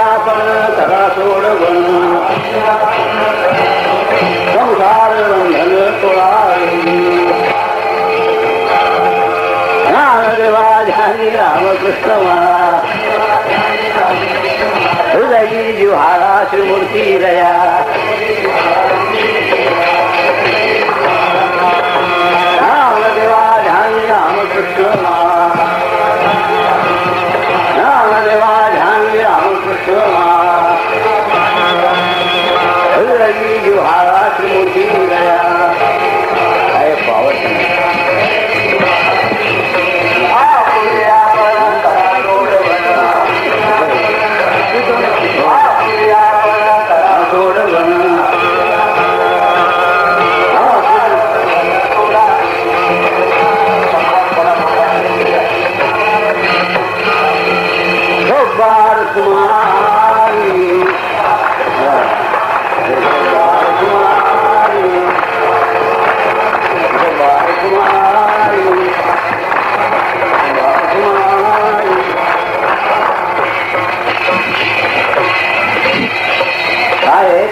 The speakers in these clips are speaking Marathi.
आपण करा सोडवण संसार बंधन तोडावे ज्ञानदेवा ध्यानी रामकृष्ण हृदयी जिव्हाळा श्रीमूर्ती रया ज्ञानदेवा ध्यानी रामकृष्ण ज्ञानदेवा ध्यानी रामकृष्ण हृदयी जिव्हाळा श्रीमूर्ती रया काय पावत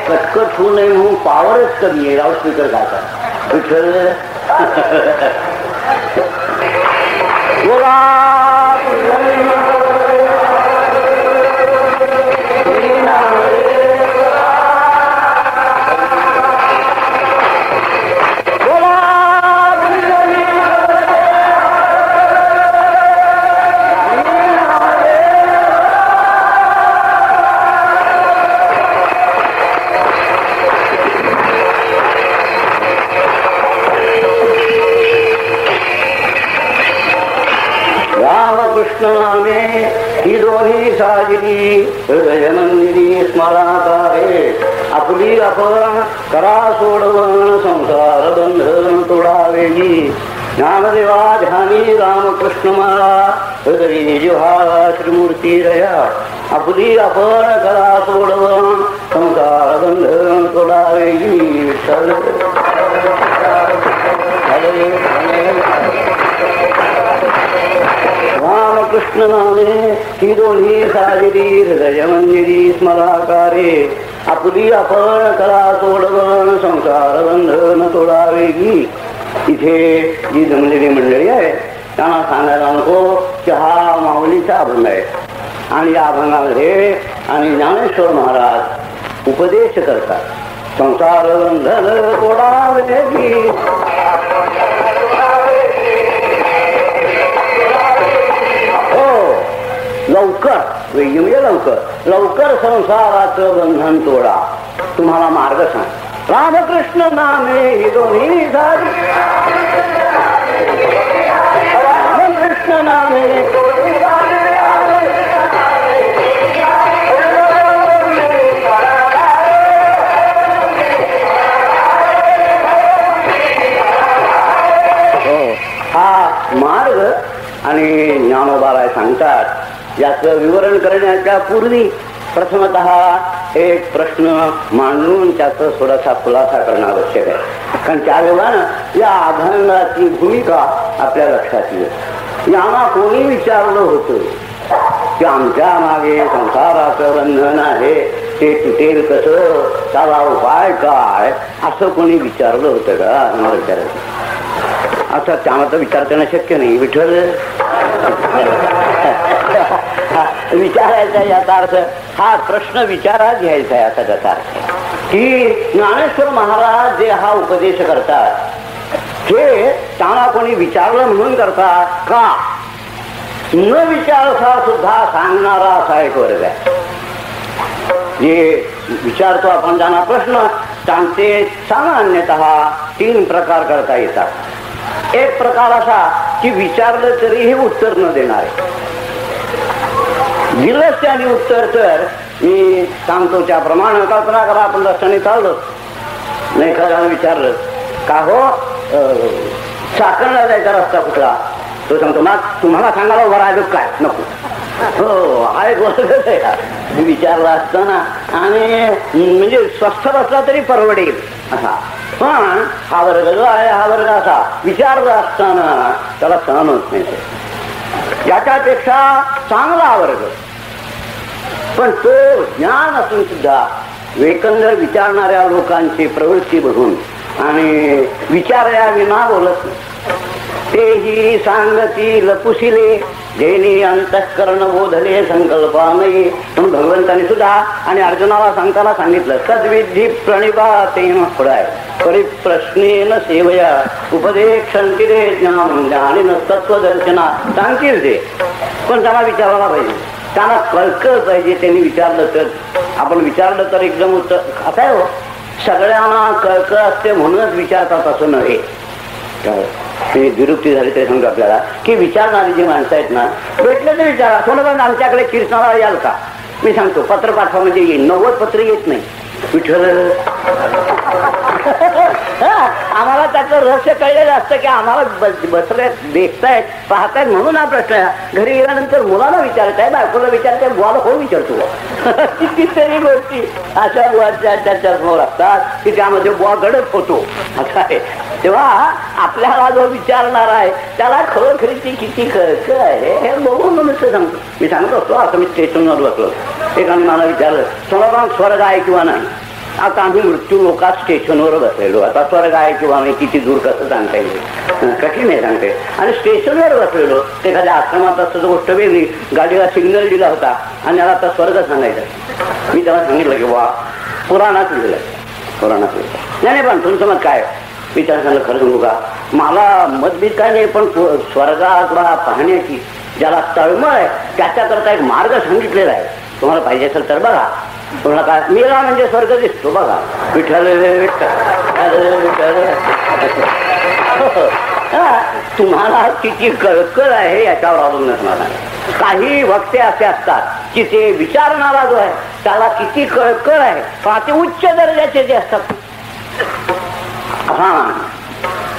कटकट होऊ नये म्हणून पावरच कमी आहे. लाऊडस्पीकर घालतात विठ्ठल बोला नामे ही दोन्ही साजरी हृदय मंदिरी स्मरणाकारे आपली आपण करा सोडवण संसार बंधन तोडावे ज्ञानदेवा ध्यानी रामकृष्ण मला हृदयी जिव्हाळा श्रीमूर्ती रया आपली आपण करा सोडवण संसार बंधन तोडावे विठ्ठल रामकृष्ण नामे ही दोन्ही साजरी हृदय मंदिरी स्मराकारे आपली आपण करा सोडवण संसार बंधन तोडावे इथे जी जमलेली मंडळी आहे त्यांना सांगायला नको की हा माऊलीचा अभंग आहे आणि या अभंगामध्ये आणि ज्ञानेश्वर महाराज उपदेश करतात संसार बंधन तोडावे लवकर वेगळी म्हणजे लवकर लवकर संसाराचं बंधन तोडा तुम्हाला मार्ग सांग रामकृष्ण नामे ही दोन्ही रामकृष्ण नामे हा मार्ग आणि ज्ञानोबाला सांगतात. याचं विवरण करण्याच्या पूर्वी प्रथमतः एक प्रश्न मांडून त्याचा थोडासा खुलासा करणं आवश्यक आहे. कारण त्यावेळेला या अभंगाची भूमिका आपल्या लक्षात येईल. यांना कोणी विचारलं होतं की आमच्या मागे संसाराचं बंधन आहे ते तुटेल कसं त्याला उपाय काय असं कोणी विचारलं होतं का मला विचारायचं. आता त्याला तर विचार करणं शक्य नाही. विठ्ठल विचारायचा याचा अर्थ हा प्रश्न विचारात घ्यायचा आहे असा त्याचा अर्थ की ज्ञानेश्वर महाराज जे हा उपदेश करतात हे त्यांना कोणी विचारलं म्हणून करतात का न विचारता सुद्धा सांगणारा असा एक वर्ग आहे. जे विचारतो आपण त्यांना प्रश्न त्यांचे सामान्यतः 3 प्रकार करता येतात. एक प्रकार असा की विचारलं तरीही उत्तर न देणारे. दिलंच त्याने उत्तर तर मी सांगतो त्याप्रमाणे कल्पना करा आपण रस्त्याने चाललो नाही खरं विचारलं का हो साखरला जायचा रस्ता कुठला तो सांगतो मग तुम्हाला सांगायला वर आलो काय नको हो हा एक वर्गच आहे विचारला असताना आणि म्हणजे स्वस्थ बसला तरी परवडेल असा. पण हा वर्ग जो आहे हा वर्ग असा विचारला असताना त्याला सहन होत नाही. याच्यापेक्षा चांगला वर्ग पण तो ज्ञान असून सुद्धा एकंदर विचारणाऱ्या लोकांची प्रवृत्ती बघून आणि विचारया विना बोलत नाही. तेही सांगती लपुशिले जेनी अंतःकरण बोधले संकल्पाने. म्हणून भगवंतांनी सुद्धा आणि अर्जुनाला सांगताना सांगितलं तद्विधी प्रणिपातेन पुढाय परिप्रश्नेन सेवया उपदेक्षन्ति रे ज्ञानं ज्ञानेन तत्वदर्शना. सांगतील ते पण त्यांना विचारायला पाहिजे, त्यांना कळकळ पाहिजे. त्यांनी विचारलं तर आपण विचारलं तर एकदम उत्तर असं आहे हो. सगळ्यांना कळकळ असते म्हणूनच विचारतात असं नव्हे. दुरुक्ती झाली तरी सांगतो आपल्याला की विचारणारी जी माणसं आहेत ना भेटले तर विचारा. थोडं आमच्याकडे कीर्तनाला याल का? मी सांगतो पत्र पाठवा म्हणजे येईल. 90 पत्र येत नाही. विठ्ठल आम्हाला त्याचं रहस्य कळलेलं असतं की आम्हाला बसले देखतायत पाहतायत म्हणून हा प्रश्न आहे. घरी गेल्यानंतर मुलाला विचारताय, बायकोला विचारताय, बुवाला कोण विचारतो? कितीतरी गोष्टी अशा बुवाच्या त्याच्या समोर असतात की त्यामध्ये बुवा गडद होतो असं आहे. तेव्हा आपल्याला जो विचारणार आहे त्याला खरोखरीची किती कळकळ आहे हे बघून नुसतं सांगतो. मी सांगत असतो असं मी स्टेशनवर बसलो. एकाने मला विचारलं सोळा स्वर्ग आहे किंवा नाही. आता आम्ही मृत्यू लोकात स्टेशनवर बसलेलो. आता स्वर्ग आहे किंवा नाही किती दूर कसं सांगता येईल, कठीण आहे सांगते. आणि स्टेशनवर बसलेलो एखाद्या आश्रमात असतं तर गोष्ट वेगळी. गाडीला सिग्नल दिला होता आणि याला आता स्वर्ग सांगायचं. मी तेव्हा सांगितलं की वा पुराणात लिहिलं, पुराणात लिहिलं. नाही पण तुमचं मत काय? विचार सांगलं खरं सांगू का मला मतभेद काय नाही, पण स्वर्गाला पाहण्याची ज्याला तळमळ आहे त्याच्याकरता एक मार्ग सांगितलेला आहे. तुम्हाला पाहिजे असेल तर बघा. तुम्हाला काय मेला म्हणजे स्वर्ग दिसतो बघा. विठ्ठल तुम्हाला किती कळकळ आहे याच्यावर अवलंबून असणार. काही वक्ते असे असतात की ते विचारणारा जो आहे त्याला किती कळकळ आहे पण ते उच्च दर्जाचे जे असतात. हा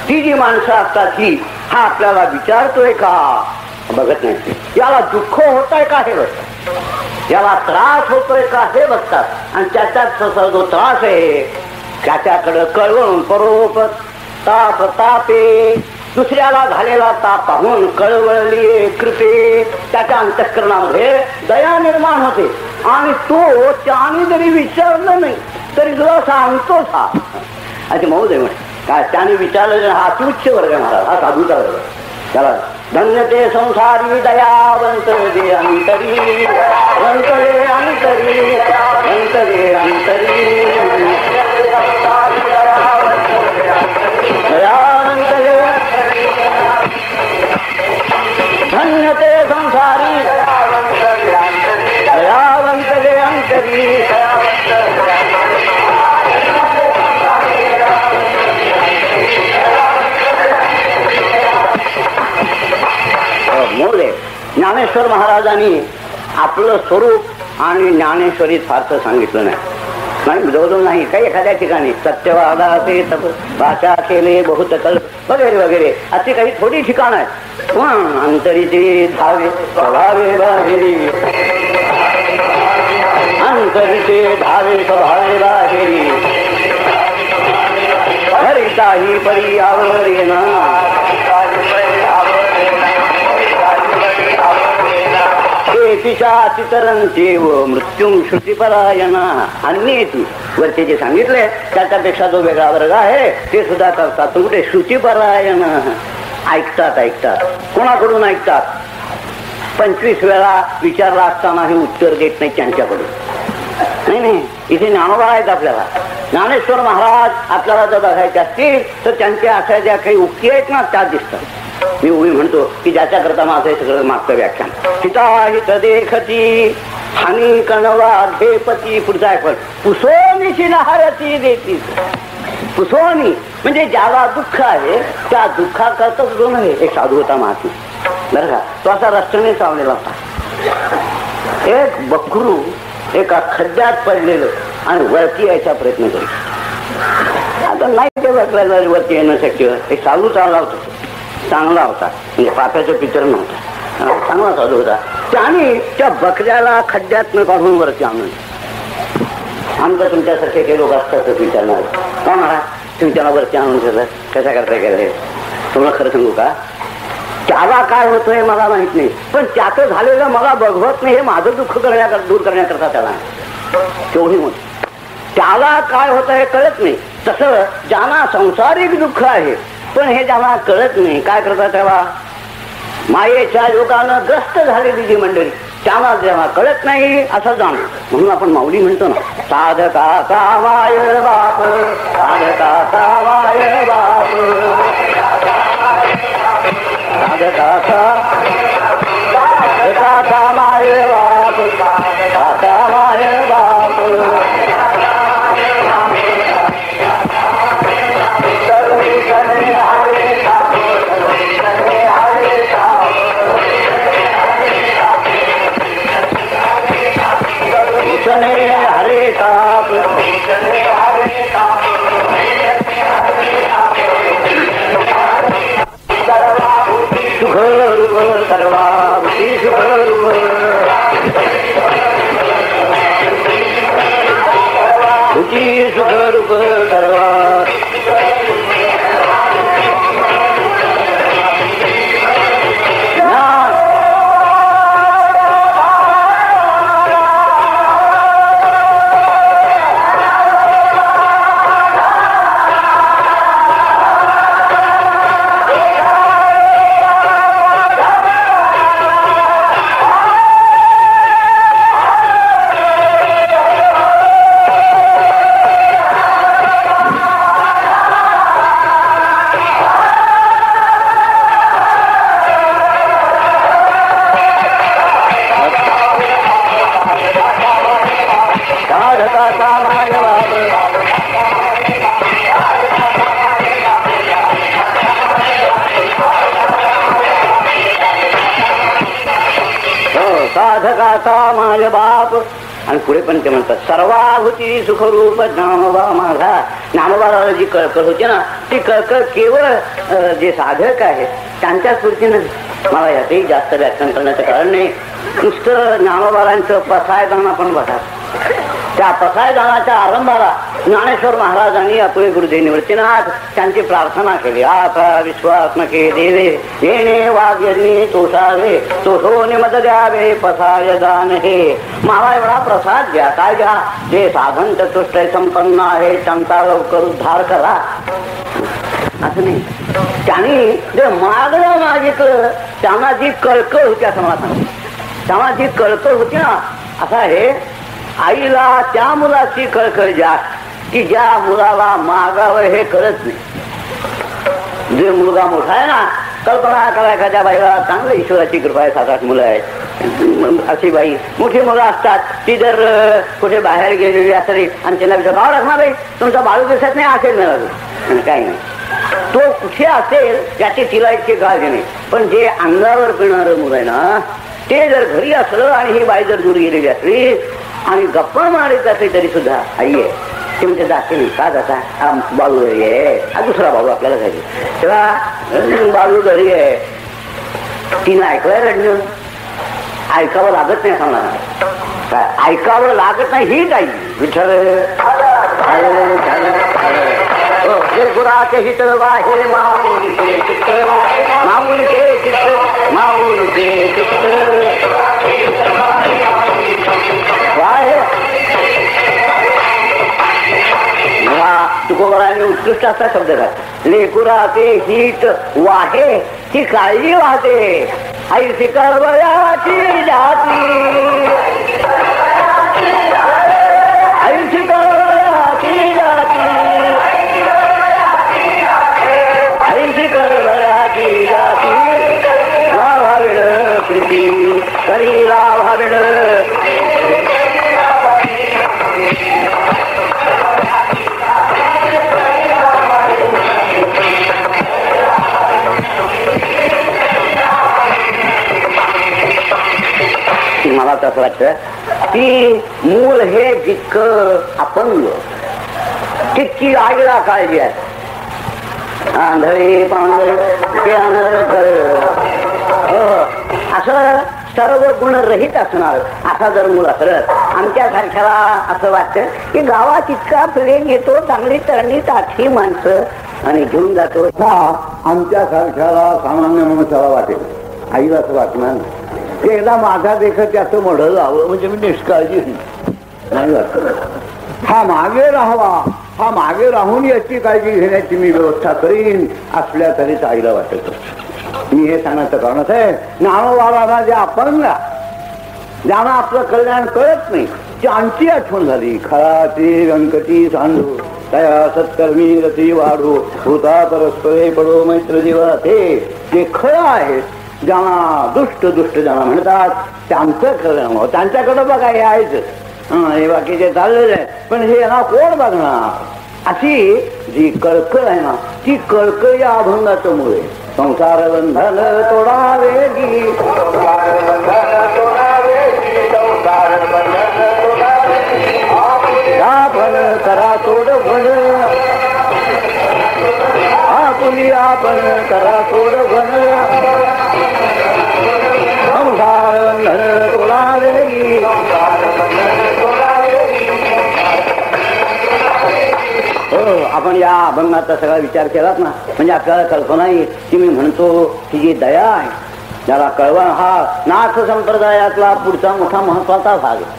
ती जी माणसं असतात की हा आपल्याला विचारतोय का बघत नाही. याला दुःख होत आहे का हे बघतात, याला त्रास होतोय का हे बघतात. आणि त्याच्यात जो त्रास आहे त्याच्याकडे कळवून परोप ताप तापे दुसऱ्याला झालेला ताप पाहून कळवळली कृपे त्याच्या अंतःकरणामध्ये दया निर्माण होते. आणि तो त्याने जरी विचारलं नाही तरी तुला सांगतोच हा असे महोदय म्हणे काय त्याने विचारलं. हा अतिउच्च वर्ग आहे महाराज, हा साधूचा वर्ग. त्याला धन्य ते संसारी दयावंत दे अंतरी वंत दे अंतरी वंत दे अंतरी दयावंत दे धन्य ते संसारी दयावंत दे अंतरी. ज्ञानेश्वर महाराजांनी आपलं स्वरूप आणि ज्ञानेश्वरीत फारसं सांगितलं नाही. जवळजवळ नाही. काही एखाद्या ठिकाणी सत्यवादाचे भाषा केले बहुत कल वगैरे वगैरे अशी काही थोडी ठिकाण आहेत. पण अंतरीचे धावे स्वभावे बाहेरी अंतरीचे धावे स्वभावे बाहेरी हरिताही परी आवरेना चितरंते व मृत्यू श्रुतीपरायणा. अन्य वरचे जे सांगितले त्याच्यापेक्षा जो वेगळा वर्ग आहे ते सुद्धा करतात. कुठे श्रुतीपरायण ऐकतात. ऐकतात कोणाकडून ऐकतात? 25 वेळा विचारला असताना हे उत्तर देत नाही त्यांच्याकडून. नाही इथे ज्ञानोबा आहेत आपल्याला. ज्ञानेश्वर महाराज आपल्याला जर बघायचे असतील तर त्यांच्या अशा ज्या काही उक्ती आहेत ना त्या दिसतात. मी उभी म्हणतो की ज्याच्या करता माझं सगळं मागचं व्याख्यान हिताहित देखती हानी कणवा घेपती. पुढचा आहे पण पुसोनीशी नहारती देती. पुसोनी म्हणजे ज्याला दुःख आहे त्या दुःखाकरताच जो नव्हे. एक साधू होता महात्मा बरं का, तो असा रस्त्याने चावलेला होता. एक बकरू एका खड्ड्यात पडलेलं आणि वरती यायचा प्रयत्न करू. आता नाही ते बकऱ्याला वरती येणं शक्य. एक साधू चालला होता, चांगला होता म्हणजे पाप्याचं पितर नव्हता, चांगला साधू होता. त्याने त्या बकऱ्याला खड्ड्यात न काढून वरती आणून. आमचं तुमच्यासारखे काही लोक असतातच विचारणार का महाराज तुम्ही त्याला वरती आणून केलं कशा करता केलं. तुम्हाला खरं सांगू का त्याला काय होतंय मला माहित नाही, पण त्याचं झालेलं मला बघवत नाही, हे माझं दुःख दूर करण्याकरता त्याला तेवढी मोठी. त्याला काय होतं हे कळत नाही. तसं ज्यांना संसारिक दुःख आहे पण हे ज्यांना कळत नाही, काय करतात तेव्हा मायेच्या योगानं ग्रस्त झालेली जी मंडळी, त्यांना जेव्हा कळत नाही असं जाणं. म्हणून आपण माऊली म्हणतो ना, साधकाचा माय बाप, साधकाचा माय बाप, साधकाचा माय बाप, साधकाचा माय बाप. हरे ताप सुख रूप सर्वा सुख रूप सुख रूप सर्वा साधकाचा माझ बाप. आणि पुढे पण ते म्हणतात सर्वाभूती सुखरूप ज्ञानोबा माझा. ज्ञानोबाला जी कळकळ होती ना, ती कळकळ केवळ जे साधक आहे त्यांच्या स्फूर्तीनं. मला यातही जास्त व्याख्यान करण्याचं कारण नाही. नुसतं ज्ञानोबारांचं पसायदान पण बघा. त्या पसायदानाच्या आरंभाला ज्ञानेश्वर महाराजांनी आपले गुरुदेव निवृत्तीनाथ त्यांची प्रार्थना केली. आता विश्वात्मके देवे येणे वाग्यज्ञे तोषावे तोषो निमद द्यावे पसाय दान हे. मला एवढा प्रसाद द्या. काय द्या? जे साधन चतुष्ट संपन्न आहे त्यांचा लवकर उद्धार करा. असं नाही, त्यांनी जे मागणं मागितलं त्यांना जी कळकळ होती असं मला सांग. त्यांना जी कळकळ होती ना, असं आहे आईला त्या मुलाची कळकळ जास्त की ज्या मुलाला मागावं हे कळत नाही. जे मुलगा मोठा आहे ना, कल्पना करा एखाद्या बाईला चांगलं ईश्वराची कृपा आहे, 7-8 मुलं आहेत, अशी बाई मोठी मुलं असतात. ती जर कुठे बाहेर गेलेली असेल आणि त्यांना विचार राखणार बाई तुमचा बाळू दिसत नाही असेल ना, काही नाही, तो कुठे असेल याची तिला इतकी काळजी नाही. पण जे अंगावर पिणारं मुलं आहे ना, ते जर घरी असलं आणि ही बाई जर दूर गेलेली असली आणि गप्पा मारत असेल तरी सुद्धा आई आहे ते म्हणजे जाते नाही. का जाता? हा बाळू घरी आहे, हा दुसरा बाळू आपल्याला घरी. तेव्हा बाळू घरी आहे, तिनं ऐकलंय रडणं, ऐकावं लागत नाही सांगणार, ऐकावं लागत नाही ही काही विठ्ठल गुराचे हित वाहे माऊलीचे चित्त माऊलीचे चित्त माऊलीचे चित्त वाहे. तुकोबाराने उत्कृष्ट असा शब्द घातला. लेकुराचे हित वाहे ती काळजी वाहते ऐशी करवयाची जाती ऐशी करवयाची जाती ऐशी करवयाची जाती लाभाविड प्रीती करी लाभाविड. मला तसं वाटतं की मूल हे जितकं अपंग तितकी आईला काळजी आहे. आंधळे पांढरे असं सर्व गुण रहित असणार असा जर मूल असलं, आमच्यासारख्याला असं वाटतं की गावात इतका प्रेम येतो, चांगली तरणी ताठी माणसं आणि घेऊन जातो. आमच्या सारख्याला सामान्य मनुष्याला वाटेल, आईला असं वाटणार नाही ते एकदा माझा देखत त्याचं मोठं जावं म्हणजे मी निष्काळजी नाही वाटत. हा मागे राहावा, हा मागे राहून याची काळजी घेण्याची मी व्यवस्था करीन असल्या तरीच आईला वाटत. मी हे सांगायचं कारणच आहे, ज्ञानोबाला जे अपंग ज्यांना आपलं कल्याण कळत नाही त्यांची आठवण झाली. खळाची व्यंकटी सांडू तया सत्कर्मी रती वाढू भूता परस्परे पडो मैत्र जीवा. ते जे खळं आहेत, ज्यांना दुष्ट ज्यांना म्हणतात त्यांचं कल्याण व्हावं. त्यांच्याकडं बघा हे आहेच, हे बाकीचे चाललेले आहे, पण हे ना कोण बघणार. अशी जी कळकळ आहे ना, ती कळकळ या अभंगाचं मुळे. संसार बंधन तोडावेगी, आपण करा तोड भण, आपुली आपण करा तोड भण. संसार बंधन तोडावेगी. आपण या अभंगाचा सगळा विचार केलात ना, म्हणजे आपल्याला कल्पना येईल की मी म्हणतो की जी दया आहे, ज्याला कळवण हा नाथ संप्रदायातला पुढचा मोठा महत्वाचा भाग आहे.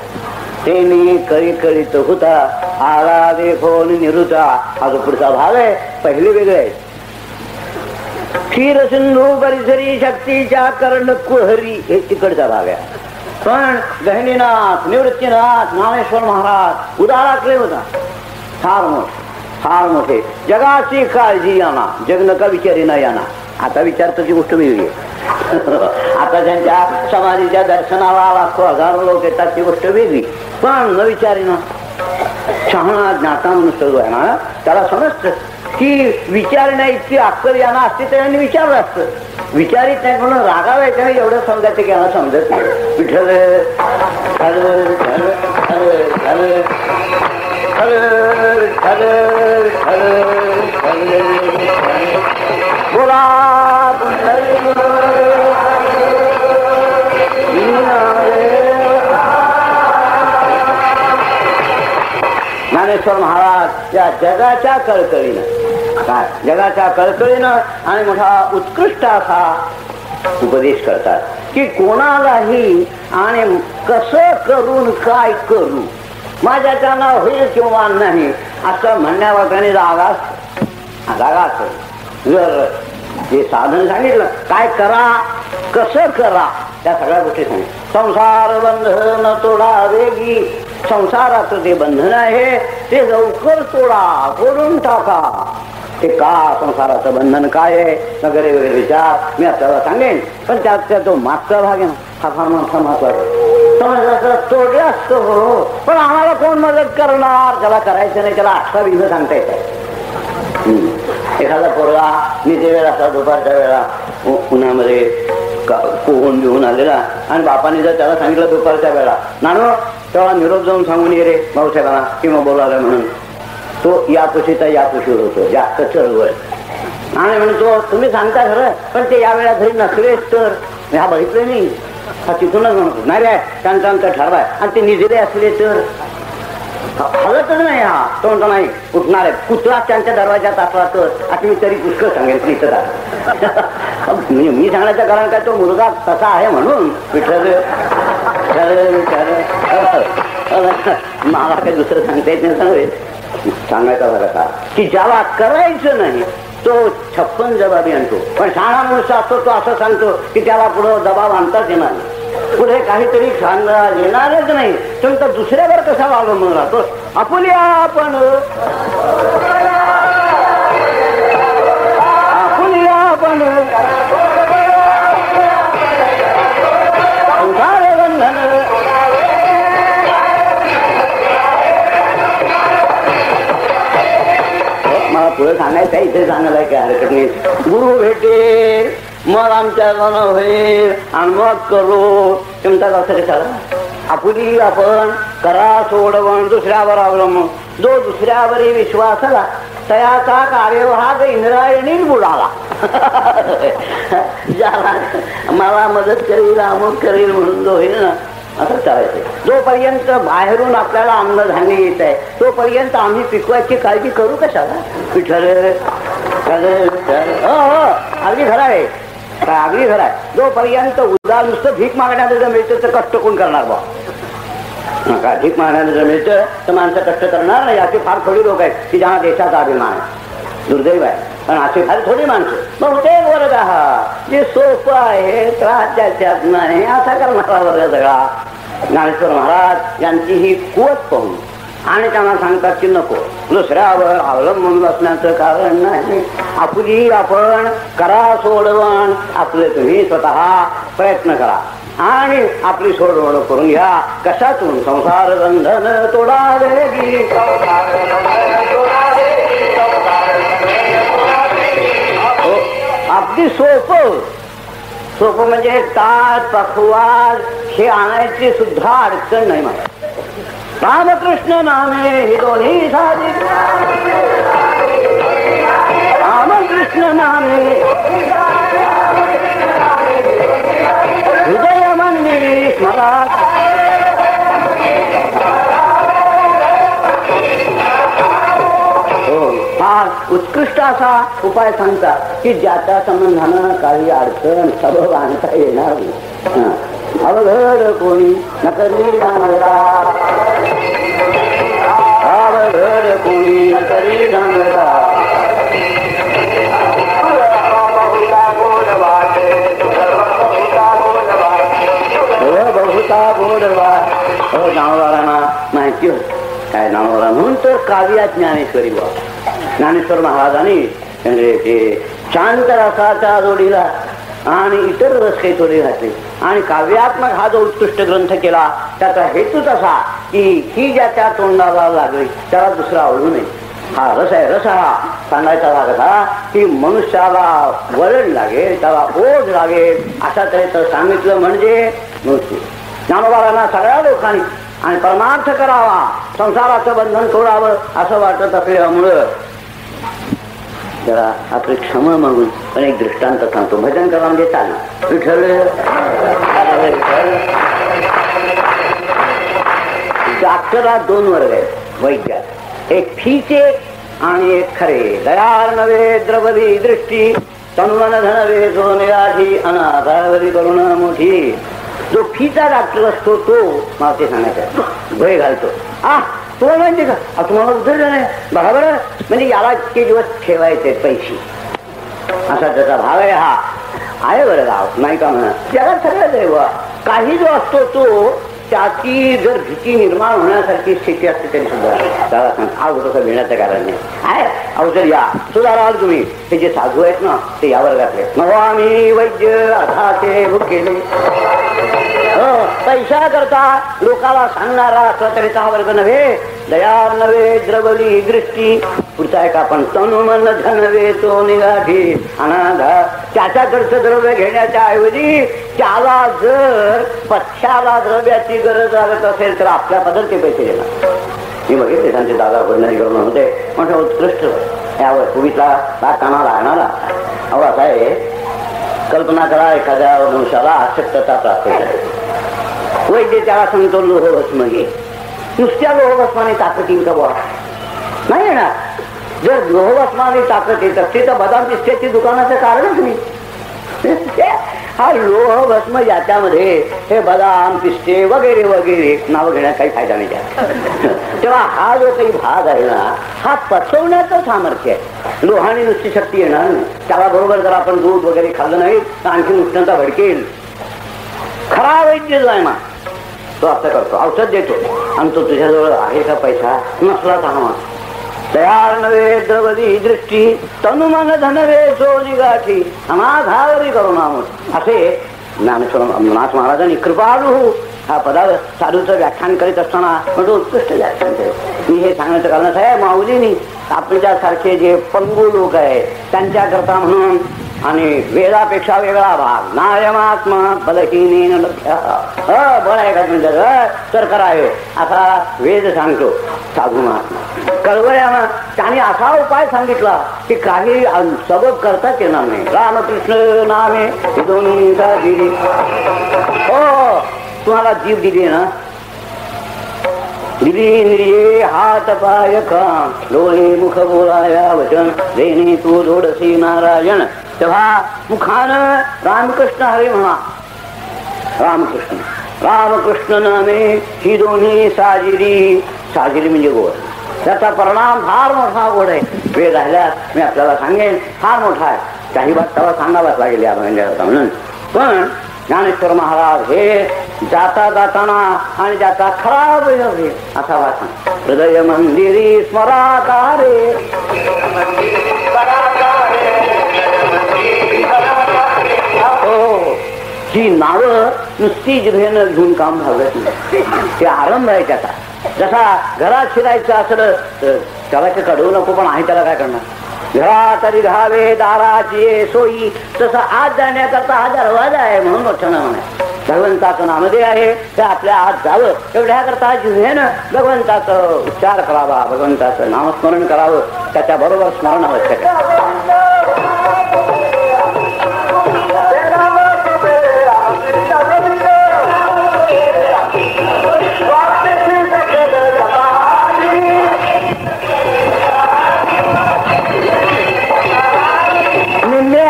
ते मी कळी कळीत होता आला देखो निरुता, हा जो पुढचा भाग आहे. पहिले वेगळे आहे, क्षीर सिंधू परिसरी शक्तीच्या कर्ण कुहरी, हे तिकडचा भाग आहे. पण गहिनीनाथ निवृत्तीनाथ ज्ञानेश्वर महाराज उदारातले होता, फार मोठे. जगाची काळजी याना, जग नका विचारी ना याना. आता विचारताची गोष्ट वेगळी आहे. आता त्यांच्या समाधीच्या दर्शनाला लाखो हजारो लोक येतात, ती गोष्ट वेगळी. पण न विचारी ना, शहाणा ज्ञाता मनुष्य जो आहे ना, त्याला समजतं की विचारण्याची अक्कल यांना असते तर यांनी विचारलं असतं. विचारित नाही म्हणून रागावायचं नाही, एवढं समजायचं की यांना समजत नाही. विठ्ठल बोला ज्ञानेश्वर महाराज या जगाच्या कळकळीनं, काय जगाच्या कळकळीनं आणि मोठा उत्कृष्ट असा उपदेश करतात की कोणालाही आणि कसं करून काय करू, माझ्याच्यानं होईल किंवा नाही असं म्हणण्यावर त्यांनी जागा. जर जे साधन सांगितलं, काय करा कसं करा, त्या सगळ्या गोष्टी सांगितलं. संसार बंधन तोडावेगी, संसाराचं जे बंधन आहे ते लवकर तोडून टाका. ते का संसाराचं बंधन काय आहे वगैरे वगैरे विचार मी आपल्याला सांगेन. पण त्याचा जो मागचा भाग आहे ना, हा फार मोठा महत्वाचा. तोडलं असतं हो, पण आम्हाला कोण मदत करणार, त्याला करायचं नाही, त्याला 8 बिघ सांगता येतात. एखादा पोरगा निजे वेळा असा दुपारच्या वेळा उन्हामध्ये पोहून घेऊन आलेला आणि बापाने जर त्याला सांगितलं दुपारच्या वेळा, नानो तेव्हा निरोप जाऊन सांगून ये रे भाऊसाहेबांना किंवा बोलायला म्हणून, तो यापुशीचा यापुशीवर होतो, जास्त चळवळ. आणि म्हणतो तुम्ही सांगता खरं, पण ते या वेळा घरी नसलेच तर. हा बघितलं नाही, हा तिथूनच म्हणतो नाही रे त्यांचं आमचं ठरवाय, आणि ते निजेले असले तर हलतच नाही. हा तो म्हणतो नाही उठणार आहे, कुत्रा त्यांच्या दरवाजात असला तर. आता मी तरी पुष्कळ सांगेन इथं म्हणजे मी सांगण्याचं कारण काय, तो मुलगा तसा आहे म्हणून. विठ्ठल मला काही दुसरं सांगता येत नाही. सांगायचा बरं का की ज्याला करायचं नाही तो 56 जबाबी आणतो, पण शहाणा मनुष्य असतो तो असं सांगतो की त्याला पुढं जबाब आणताच येणार नाही, पुढे काहीतरी सांगता येणारच नाही. तर दुसऱ्यावर कसा अवलंबून राहतो. आपुली आपण मला पुढे सांगायचं इथे सांगायला काय हरकत नाही. गुरु भेटेल मग आमच्या जण होईल आणि मग करू तुमचा कसं करा. आपुली आपण करा सोडवण दुसऱ्यावर अवलंबून. जो दुसऱ्यावरही विश्वास आला तयाचा कार्यभाग इंद्रायणी बुडाला. ज्याला मला मदत करील अमुक करील म्हणून जो होईल ना असं करायचं. जोपर्यंत बाहेरून आपल्याला अन्नधान्य येत आहे तोपर्यंत आम्ही पिकवायची काळजी करू कशाला. विठ्ठल अगदी खरं आहे, अगदी खरं आहे. जोपर्यंत उदार नुसतं भीक मागण्याला जर मिळतं तर कष्ट कोण करणार बा? का भीक मागण्याला जर मिळतं तर माणसं कष्ट करणार नाही. अशी फार थोडी लोक आहेत की ज्यांना देशाचा अभिमान आहे. दुर्दैव आहे, पण अशी फार थोडी माणसं. बहुतेक वर्ग आहात जे सोपं आहे, त्रास त्याच्यात नाही असा करणारा वर्ग सगळा. ज्ञानेश्वर महाराज यांची ही कुवत पाहून आणि त्यांना सांगतात की नको दुसऱ्यावर अवलंबून बसण्याचं कारण नाही. आपली आपण करा सोडवण, आपले तुम्ही स्वतः प्रयत्न करा आणि आपली सोडवण करून घ्या. कशातून? संसार बंधन तोडावे की अगदी सोपं सोपं म्हणजे ताट पखवाज हे आणायची सुद्धा अडचण नाही. मला रामकृष्ण नामे हे दोन्ही साधी, रामकृष्ण नामे हृदय मंदिरी स्मरा. हा उत्कृष्ट असा उपाय सांगतात की ज्याच्या संबंधानं काही अडचण सबब आणता येणार नाही. अवघड कोणी नकरी जाणता, अवघड कोणी नकरी जाणता. बहुता गोडवा. हो नावारांना माहिती होत काय नावारा म्हणून तर काव्यात ज्ञानेश्वरी बा. ज्ञानेश्वर महाराजांनी ते शांत रसाच्या जोडीला आणि इतर रस काही थोडे घातले आणि काव्यात्मक हा जो उत्कृष्ट ग्रंथ केला त्याचा हेतूच असा की ही ज्याच्या तोंडाला लागली त्याला दुसरा आवडू नये. हा रस आहे. रस हा सांगायचा लागत हा की मनुष्याला वळण लागेल, त्याला ओढ लागेल अशा तऱ्हेचं सांगितलं म्हणजे मृत्यू. ज्ञानोबारांना सगळ्या लोकांनी आणि परमार्थ करावा, संसाराचं बंधन तोडावं असं वाटत असल्यामुळं जरा आपली क्षमा मागून पण एक दृष्टांत सांगतो. भजन करा म्हणजे चालेल. विठ्ठल डॉक्टरात दोन वर्ग आहेत वैद्यात, एक फीचे आणि एक खरे. दयाळ नव्हे द्रवली दृष्टी, तन्वन धनवे सोनयाठी, अनाथावरी करुणा मोठी. जो फीचा डॉक्टर असतो तो मला ते सांगायचं भय घालतो. तो म्हणजे का तुम्हाला उतरलं नाही बघा बरं, म्हणजे याला इतके दिवस ठेवायचे पैसे असा त्याचा भाव आहे. हा आहे बरं गाव नाही का म्हणा. जगात सगळ्याच आहे. काही जो असतो तो त्याची जर भीती निर्माण होण्यासारखी स्थिती असते तरी सुद्धा त्याला सांग औषध तसं घेण्याचं कारण नाही. आहे औषध या सुधाराल तुम्ही. हे जे साधू आहेत ना ते या वर्गातले. नवामी वैद्य अर्थाचे भुकेले. पैसा करता लोकाला सांगणारा असला तरी हा वर्ग नव्हे. दया नव्हे द्रवली दृष्टी. पुढचा आहे का आपण तनु मन धनवे तो निगाठी अनाधा. त्याच्याकडचं द्रव्य घेण्याच्या ऐवजी त्याला जर पथ्याला द्रव्याची गरज लागत असेल तर आपल्या पदर ते पैसे देणार. मी बघितले त्यांचे दादा भरणारी करून होते म्हणजे उत्कृष्ट यावर पूर्वीचा काना लागणारा. अहो असा आहे, कल्पना करा एखाद्या मनुष्याला अशक्तता प्राप्त झाली. वैद्य त्याला सांगतो लोहभस्म घे. नुसत्या लोहभस्माने ताकद येईल का बुवा? नाही येणार. जर लोहभस्माने ताकद येत असते तर बदाम पिस्त्याची दुकानाचं कारणच नाही. हा लोहभस्म ज्याच्यामध्ये हे बदाम पिस्ते वगैरे वगैरे नाव घेण्यात काही फायदा नाही त्यात. तेव्हा हा जो काही भाग आहे ना हा पचवण्याचं सामर्थ्य आहे. लोहाने नुसती शक्ती येणार नाही. त्याला बरोबर जर आपण दूध वगैरे खाल्लं नाही तर आणखी उष्णता भडकेल. खरा वैद्य जो आहे ना तो असं करतो, औषध देतो आणि तो तुझ्याजवळ आहे का पैसा नसला सांगा. दयाळ नव्हे द्रवली दृष्टी, तनुमन धनवे सोनी गाठी, अनाथावरी करुणा. असे ज्ञानेश्वर नाथ महाराजांनी कृपाळू हा पदावर साधूचं व्याख्यान करीत असताना म्हणजे उत्कृष्ट व्याख्यान केलं. मी हे सांगण्याचं कारण साहेब माऊलींनी आपल्यासारखे जे पंगू लोक आहेत त्यांच्याकरता म्हणून आणि वेदापेक्षा वेगळा भाग नायमात्मा बलहीन बळ आहे का तुमच्या तर करावे असा वेद सांगतो साधू महात्मा. कळवळ्यानं त्याने असा उपाय सांगितला की काही सबब करताच येणार नाही. रामकृष्ण नामे दोन्ही दिली. हो तुम्हाला जीव दिली ना इंद्रिये हात पाय काम डोळे मुख बोलाया वचन देणे तू जोडसी नारायण. तेव्हा मुखानं रामकृष्ण हरे म्हणा. रामकृष्ण रामकृष्ण नामे ही दोन्ही साजिरी. साजिरी म्हणजे गोड. त्याचा परिणाम फार मोठा गोड आहे. वेळ राहिल्यास मी आपल्याला सांगेन, फार मोठा आहे. काही बात तेव्हा सांगावाच लागेल या म्हणून. पण ज्ञानेश्वर महाराज हे जाता जाताना आणि ज्याचा खराब असा वाचन हृदय मंदिरी स्मराकारे ही नावं नुसती जिभेनं घेऊन काम भागत नाही. ते आरंभ आहे त्याचा. जसा घरात शिरायचं असलं तर त्याला ते कडवू नको, पण आहे त्याला काय करणार. घरात तरी घावे दाराची सोयी, तसं आत जाण्याकरता हा दरवाजा आहे म्हणून मोठं नाव आहे. भगवंताचं नामदेव आहे ते आपल्या आत जावं एवढ्याकरता जिव्हेनं भगवंताचं उच्चार करावा, भगवंताचं नामस्मरण करावं. त्याच्याबरोबर स्मरण आवश्यक आहे.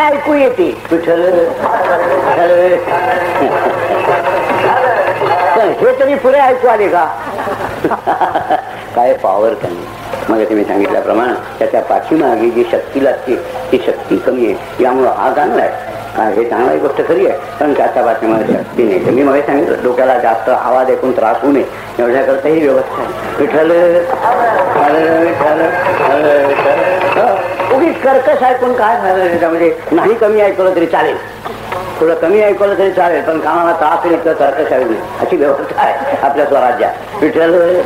ऐकू येते विठ्ठल हे तरी पुढे ऐकू आले का. काय पॉवर कमी. मग तुम्ही सांगितल्याप्रमाणे त्याच्या पाठीमागे जी शक्ती लागते ती शक्ती कमी आहे. यामुळं हा चांगला आहे. हे चांगली गोष्ट खरी आहे, पण त्याच्या पाठीमागे शक्ती नाही. तर मी मग सांगितलं डोक्याला जास्त आवाज ऐकून त्रास होऊ नये एवढ्याकरता ही व्यवस्था आहे. विठ्ठल उगीच कर्कश ऐकून काय झालं त्याच्यामध्ये. नाही कमी ऐकलं तरी चालेल, थोडं कमी ऐकलं तरी चालेल, पण कानाला त्रास येईल तर कर्कश ऐकू नये अशी व्यवस्था आहे आपल्या स्वराज्यात. विठ्ठल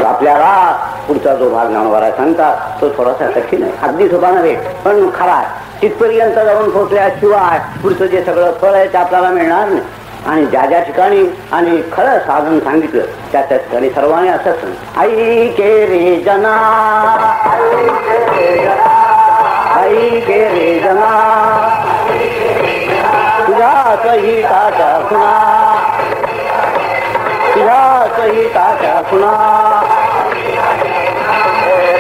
आपल्याला पुढचा जो भाग ज्ञानोबा सांगतात तो थोडासा कठीण आहे, अगदी सोपा नव्हे पण खरा आहे. तिथपर्यंत जाऊन पोहोचल्याशिवाय पुढचं जे सगळं फळ आहे ते आपल्याला मिळणार नाही. आणि ज्या ज्या ठिकाणी आणि खरं साधन सांगितलं त्या त्या ठिकाणी सर्वांनी असंच आई के रे जना आई के रे जना तुझ्या सहिताच्या खुणा तुझ्या सहिताच्या खुणा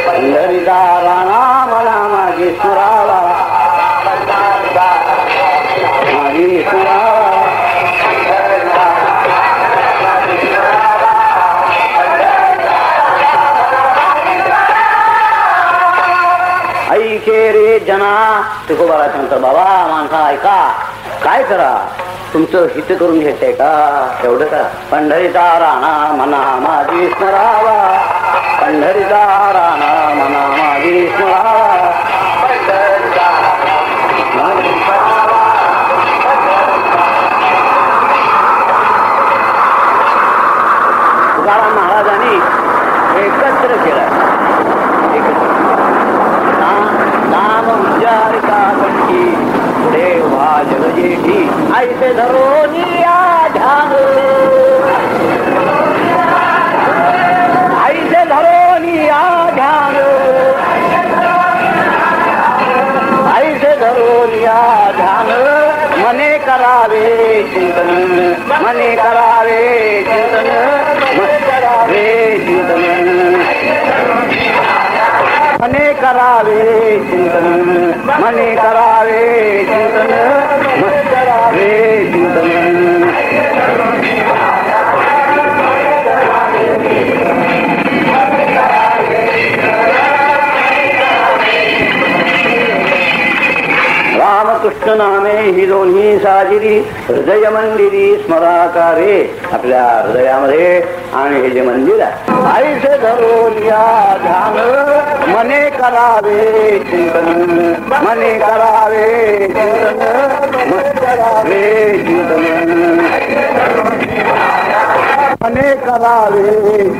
पंढरीचा राणा मला माझी स्मरावा माझी स्मरावा ऐके रे जना. तुकोबाला सांगतो बाबा माणसा ऐका, काय करा तुमचं हित करून घ्यायचंय का एवढं का. पंढरीचा राणा मना माझी स्मरावा पंढरीचा राणा मना माझी स्मरावा. तुकाराम महाराजांनी एकत्र केलं. नाम उच्चारिता कंठी देवा जगजेठी ऐसे धरोनिया ध्यान ऐसे धरोनिया ध्यान ऐसे धरोनिया ध्यान मने करावे चिंतन मने करावे चिंतन मने करावे चिंतन मने करावे चिंतन मने करावे चिंतन मने करावे चिंतन. रामकृष्ण नामे ही दोन्ही साजिरी हृदय मंदिरी स्मराकारे. आपल्या हृदयामध्ये आणि हे जे मंदिर आहे ऐसे धरून या ध्यान मने करावे चिंतन मने करावे चिंतन मने करावे चिंतन मने करावे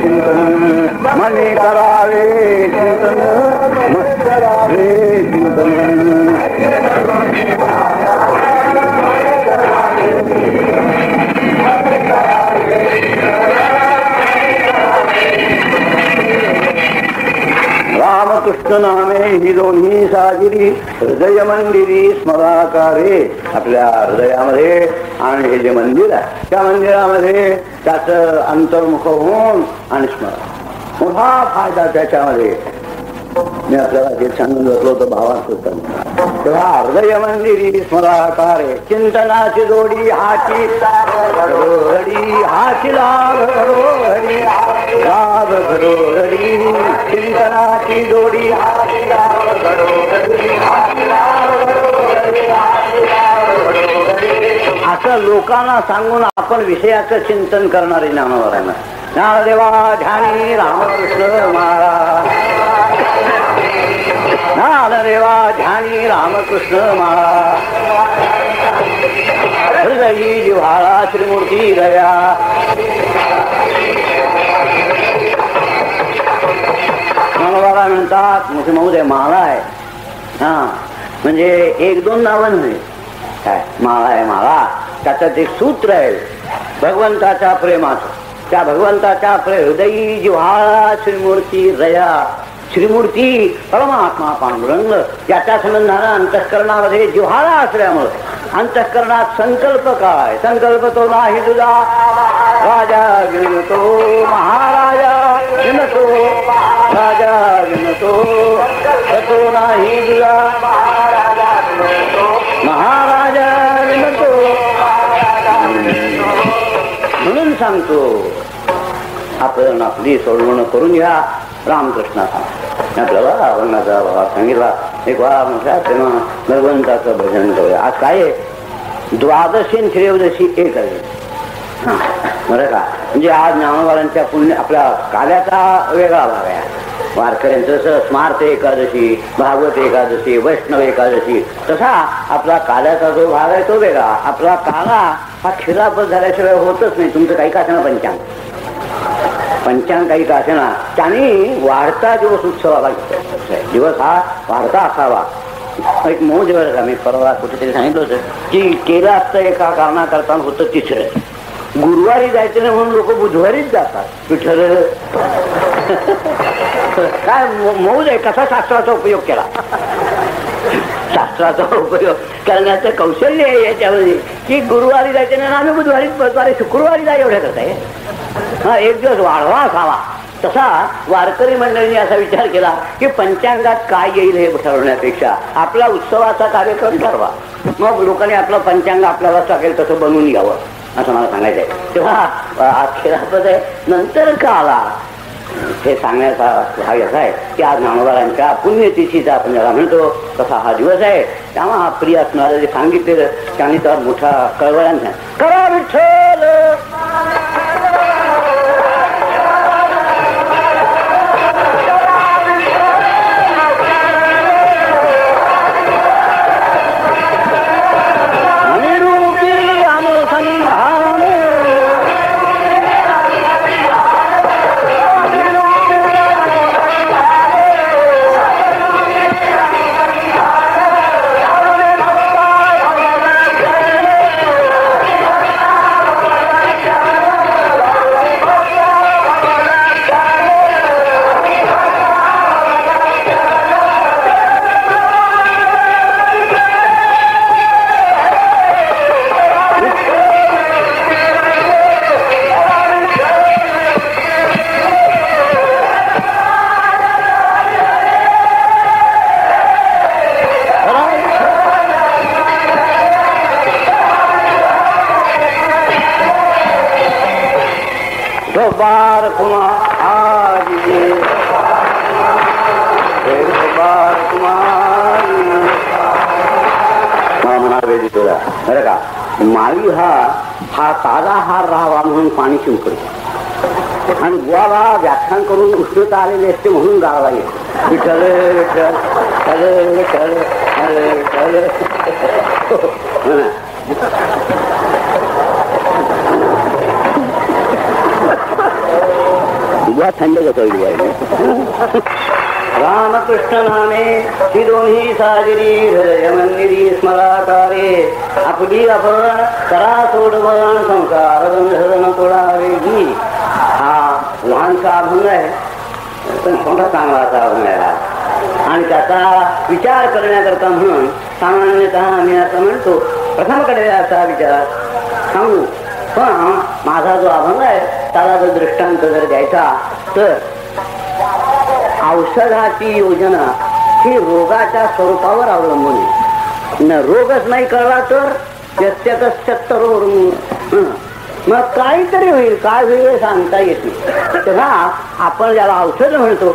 चिंतन मने करावे चिंतन मने करावे चिंतन. रामकृष्ण नामे ही दोन्ही साजिरी हृदय मंदिरी स्मराकारे. आपल्या हृदयामध्ये आणि हे जे मंदिर आहे त्या मंदिरामध्ये त्याचं अंतर्मुख होऊन आणि स्मरण मोठा फायदा त्याच्यामध्ये. मी आपल्याला जे सांगून बसलो होतं भावार्थ तेव्हा हृदय मंदिरी स्मराकारे चिंतनाची जोडी हाची घरोघडी हाची लाभ घरोघडी लाभ घरोघडी चिंतनाची जोडी असं लोकांना सांगून आपण विषयाचं चिंतन करणारे ज्ञानवरांना ज्ञानदेवा ध्यानी रामकृष्ण महाराज ज्ञानदेवा ध्यानी रामकृष्ण महाराज हृदयी जिव्हाळा श्रीमूर्ती दया. ज्ञानोबा म्हणतात मोठे महोदय माळा आहे. हा म्हणजे एक दोन नावं नाही काय माळा आहे. माळा त्याच्यात एक सूत्र आहे भगवंताच्या प्रेमाचं. त्या भगवंताच्या हृदयी जिव्हाळा श्रीमूर्ती दया. श्रीमूर्ती परमात्मा पांडुरंग याच्या संबंधानं अंतःकरणामध्ये जिव्हाळा असल्यामुळे अंतःकरणात संकल्प काय संकल्प तो नाही तुझा राजा विनतो महाराजा विनतो राजा विनतो तो नाही तुझा महाराजा विनतो. म्हणून सांगतो आपण आपली सोडवणूक करून घ्या. रामकृष्णाचा आपल्याला वर्णाचा भाव सांगितला. एक वारा म्हटला तेव्हा भगवंताचं भजन करूया. आज काय द्वादशी त्रयोदशी एक आहे बरं का. म्हणजे आज ज्ञानोबांच्या पुण्य आपल्या काल्याचा वेगळा भाग आहे. वारकऱ्यांचं जसं स्मार्त एकादशी भागवत एकादशी वैष्णव एकादशी तसा आपला काल्याचा जो भाग आहे तो वेगळा. आपला काला हा खिरापत झाल्याशिवाय होतच नाही. तुमचं काही का असेना पंचांग काही का असेना त्याने वाढता दिवस उत्सवाला दिवस हा वाढता असावा. एक मोज वेळ मी परवा कुठेतरी सांगितलं होतं की केलं असतं एका कारणाकरता होतं तिसरं गुरुवारी जायचं नाही म्हणून लोक बुधवारीच जातात. विठ्ठल काय मौज आहे. कसा शास्त्राचा उपयोग केला शास्त्राचा उपयोग करण्याचं कौशल्य आहे याच्यामध्ये की गुरुवारी जायचं नाही आम्ही बुधवारी शुक्रवारी जाय एवढ्या करताय. हा एक दिवस वाढवा असावा. तसा वारकरी मंडळींनी असा विचार केला की पंचांगात काय येईल हे ठरवण्यापेक्षा आपला उत्सवाचा कार्यक्रम ठरवा. मग लोकांनी आपलं पंचांग आपल्याला सांगेल तसं बनवून घ्यावं असं मला सांगायचं आहे. तेव्हा अखेरापद आहे नंतर का आला हे सांगण्याचा भाग असा आहे की आज ज्ञानोबांच्या पुण्यतिथीचा आपण ज्याला म्हणतो तसा हा दिवस आहे. तेव्हा हा प्रिय असणारं जे सांगितलेलं त्यांनी तर मोठा कळवळ्यांना करा विठ्ठल बार कुमार आज बार कुमार म्हणावे तुला बरं का. माळी हा ताजा हार राहावा म्हणून पाणी शिंपडतो आणि गुवाला व्याख्यान करून उष्णता आलेली असते म्हणून गावाला येतो. विठ्ठल विठ्ठल विठ्ठल विठ्ठल विठ्ठल थंड रामकृष्ण नामे ती दोन्ही साजरी हृदय मंदिरी स्मराकारे आपली आपण करा सोडवण संसार बंधन तोडावे ही. हा लहानसा अभंग आहे पण मोठा चांगला असा अभंग आहे आणि त्याचा विचार करण्याकरता म्हणून सामान्यतः आम्ही असं म्हणतो प्रथम कडे असा विचार सांगू. पण माझा जो अभंग आहे त्याला जर दृष्टांत जर द्यायचा तर औषधाची योजना ही रोगाच्या स्वरूपावर अवलंबून आहे. न रोगच नाही कळला तर मग काहीतरी होईल. काय होईल सांगता येत नाही. तेव्हा आपण ज्याला औषध म्हणतो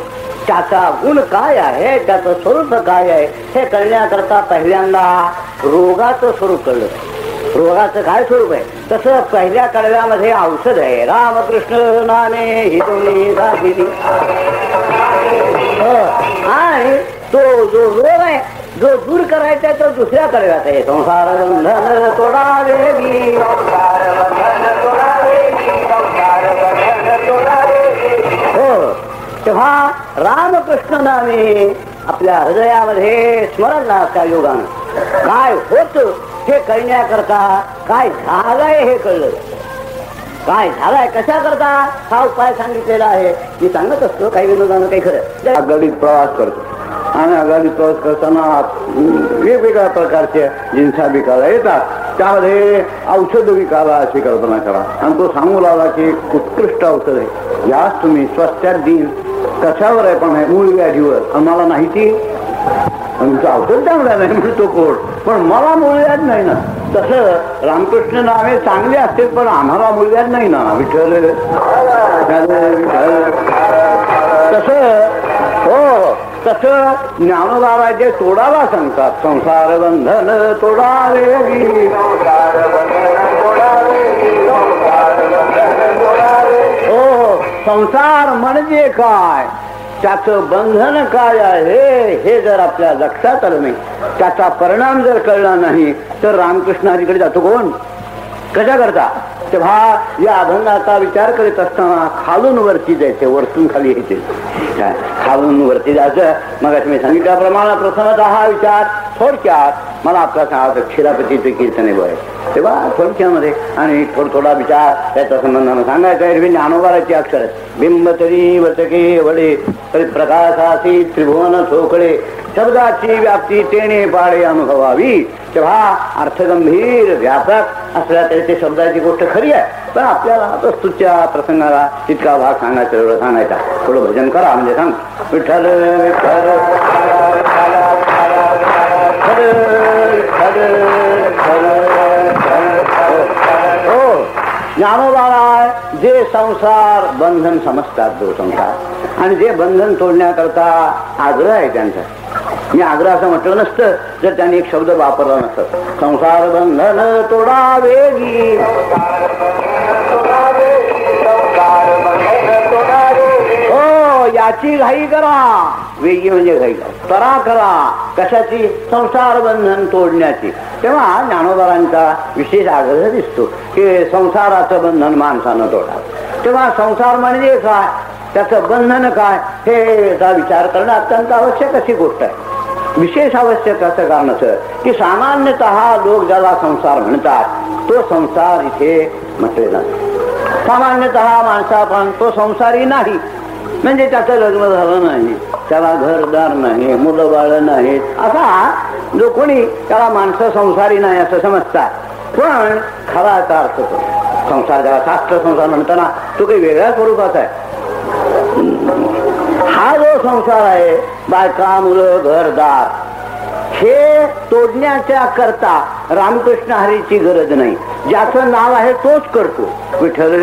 त्याचा गुण काय आहे, त्याचं स्वरूप काय आहे हे कळण्याकरता पहिल्यांदा रोगाचं स्वरूप कळलं. रोगाचं काय स्वरूप आहे तसं पहिल्या कडव्यामध्ये औषध आहे. रामकृष्ण नामे हितोनी दाखिली. आणि तो जो रोग आहे जो दूर करायचा तो दुसऱ्या कडव्यात आहे. संसार बंधन तोडावे, हो. तेव्हा रामकृष्ण नामे आपल्या हृदयामध्ये स्मरण लागता योगानं काय होत हे कळण्याकरता काय झालंय हे कळलं. काय झालाय कशा करता हा उपाय सांगितलेला आहे. मी सांगत असतो काही विनोदानं काही खरं. आगगाडीत प्रवास करतो आणि आगगाडीत प्रवास करताना वेगवेगळ्या प्रकारच्या जिन्सा विकायला येतात. त्यामध्ये औषध विकायला अशी कल्पना करा आणि तो सांगू लागला की उत्कृष्ट औषध आहे, याच तुम्ही स्वस्त्यात देईन. कशावर आहे पण आहे मूळ व्याधीवर. आम्हाला नाही ती तुमचं औषध चांगलं नाही म्हणतो कोण, पण मला मूळ व्याध नाही ना. तसं रामकृष्ण नावे चांगले असतील पण आम्हाला मूळ व्याध नाही ना. विठ्ठल तसं हो तसं ज्ञानोबाराजे तोडायला सांगतात. संसार बंधन तोडावे, हो. संसार म्हणजे काय, त्याचं बंधन काय आहे हे जर आपल्या लक्षात आलं नाही, त्याचा परिणाम जर कळला नाही तर रामकृष्णाजीकडे जातो कोण, कशा करता. तेव्हा या अभंगाचा विचार करीत असताना खालून वरती जायचे, वरतून खाली यायचे. खालून वरती जायचं. मग मी सांगितल्याप्रमाणे प्रथमतः हा विचार थोडक्यात मला आपला सांगायचं क्षीरापतीचे कीर्तने बघ तेव्हा थोडक्यामध्ये आणि थोडा विचार त्याच्या संबंधानं सांगायचा आहे. ज्ञानोबाराची अक्षर बिंब तरी वचके वडे तरी प्रकाशासी त्रिभुवन ठोकळे शब्दाची व्याप्ती तेने पाडे अनुभवावी. तेव्हा अर्थगंभीर व्यापक असल्या तरी ते शब्दाची गोष्ट खरी आहे, पण आपल्याला वस्तूच्या प्रसंगाला तितका भाग सांगायचा एवढं सांगायचा. थोडं भजन करा म्हणजे सांग. विठ्ठल विठ्ठल हो. ज्ञानोबाला जे संसार बंधन समजतात, जो संसार आणि जे बंधन तोडण्याकरता आग्रह आहे त्यांचा. मी आग्रह असं म्हटलं नसतं जर त्यांनी एक शब्द वापरला नसतं. संसार बंधन तोडावे, हो. याची घाई करा, वेगी म्हणजे घाई तरा करा. कशाची, संसार बंधन तोडण्याची. तेव्हा ज्ञानोबारांचा विशेष आग्रह दिसतो की संसाराचं बंधन माणसानं तोडावं. तेव्हा संसार म्हणजे काय, त्याचं बंधन काय हे विचार करणं अत्यंत आवश्यक अशी गोष्ट आहे. विशेष आवश्यक असं कारण असं की सामान्यतः लोक ज्याला संसार म्हणतात तो संसार इथे म्हटलेला नाही. सामान्यतः माणसा पण तो संसारी नाही, म्हणजे त्याचं लग्न झालं नाही, त्याला घरदार नाही, मुलं बाळ नाहीत, असा जो कोणी त्याला माणसं संसारी नाही असं समजतात. पण खराचा अर्थ तो संसार ज्याला शास्त्र संसार म्हणताना तो काही वेगळ्या स्वरूपाचा आहे. हा जो संसार आहे बायका मुलं घरदार हे तोडण्याच्या करता रामकृष्ण हरीची गरज नाही. ज्याचं नाव आहे तोच करतो. विठ्ठल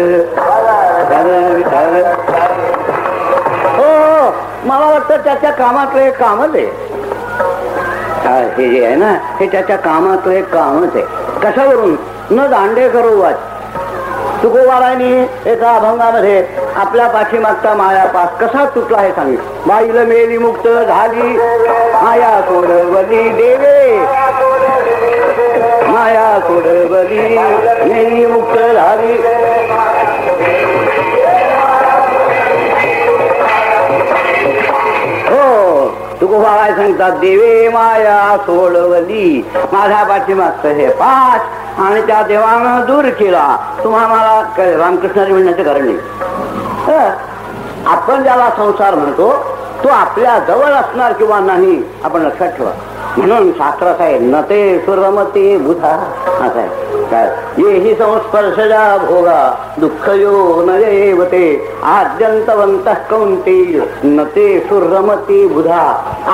हो. मला वाटतं त्याच्या कामातलं एक कामच आहे हे जे आहे ना, हे त्याच्या कामातलं एक कामच आहे. कशावरून, न दांडे करू वाच. तुकोबारांनी एका अभंगामध्ये आपल्या पाठीमागचा मायापास कसा तुटला हे सांगितलं. बाईला मेली मुक्त झाली माया सोडवली देवे, माया सोडवली मेली मुक्त झाली. हो. तुकोबा सांगतात देवे माया सोडवली. माझ्या पाठीमागचं हे पाठ आणि त्या देवानं दूर केला. तुम्हाला रामकृष्णाजी म्हणण्याचं कारण नाही. आपण ज्याला संसार म्हणतो तो आपल्या जवळ असणार किंवा नाही आपण लक्षात ठेवा. म्हणून शास्त्रात आहे न ते सुरमती बुधा असं आहे काय येही संस्पर्शजा भोगा दुःख यो न येवते आद्यंतवंत कौंतेय न ते सुरमती बुधा.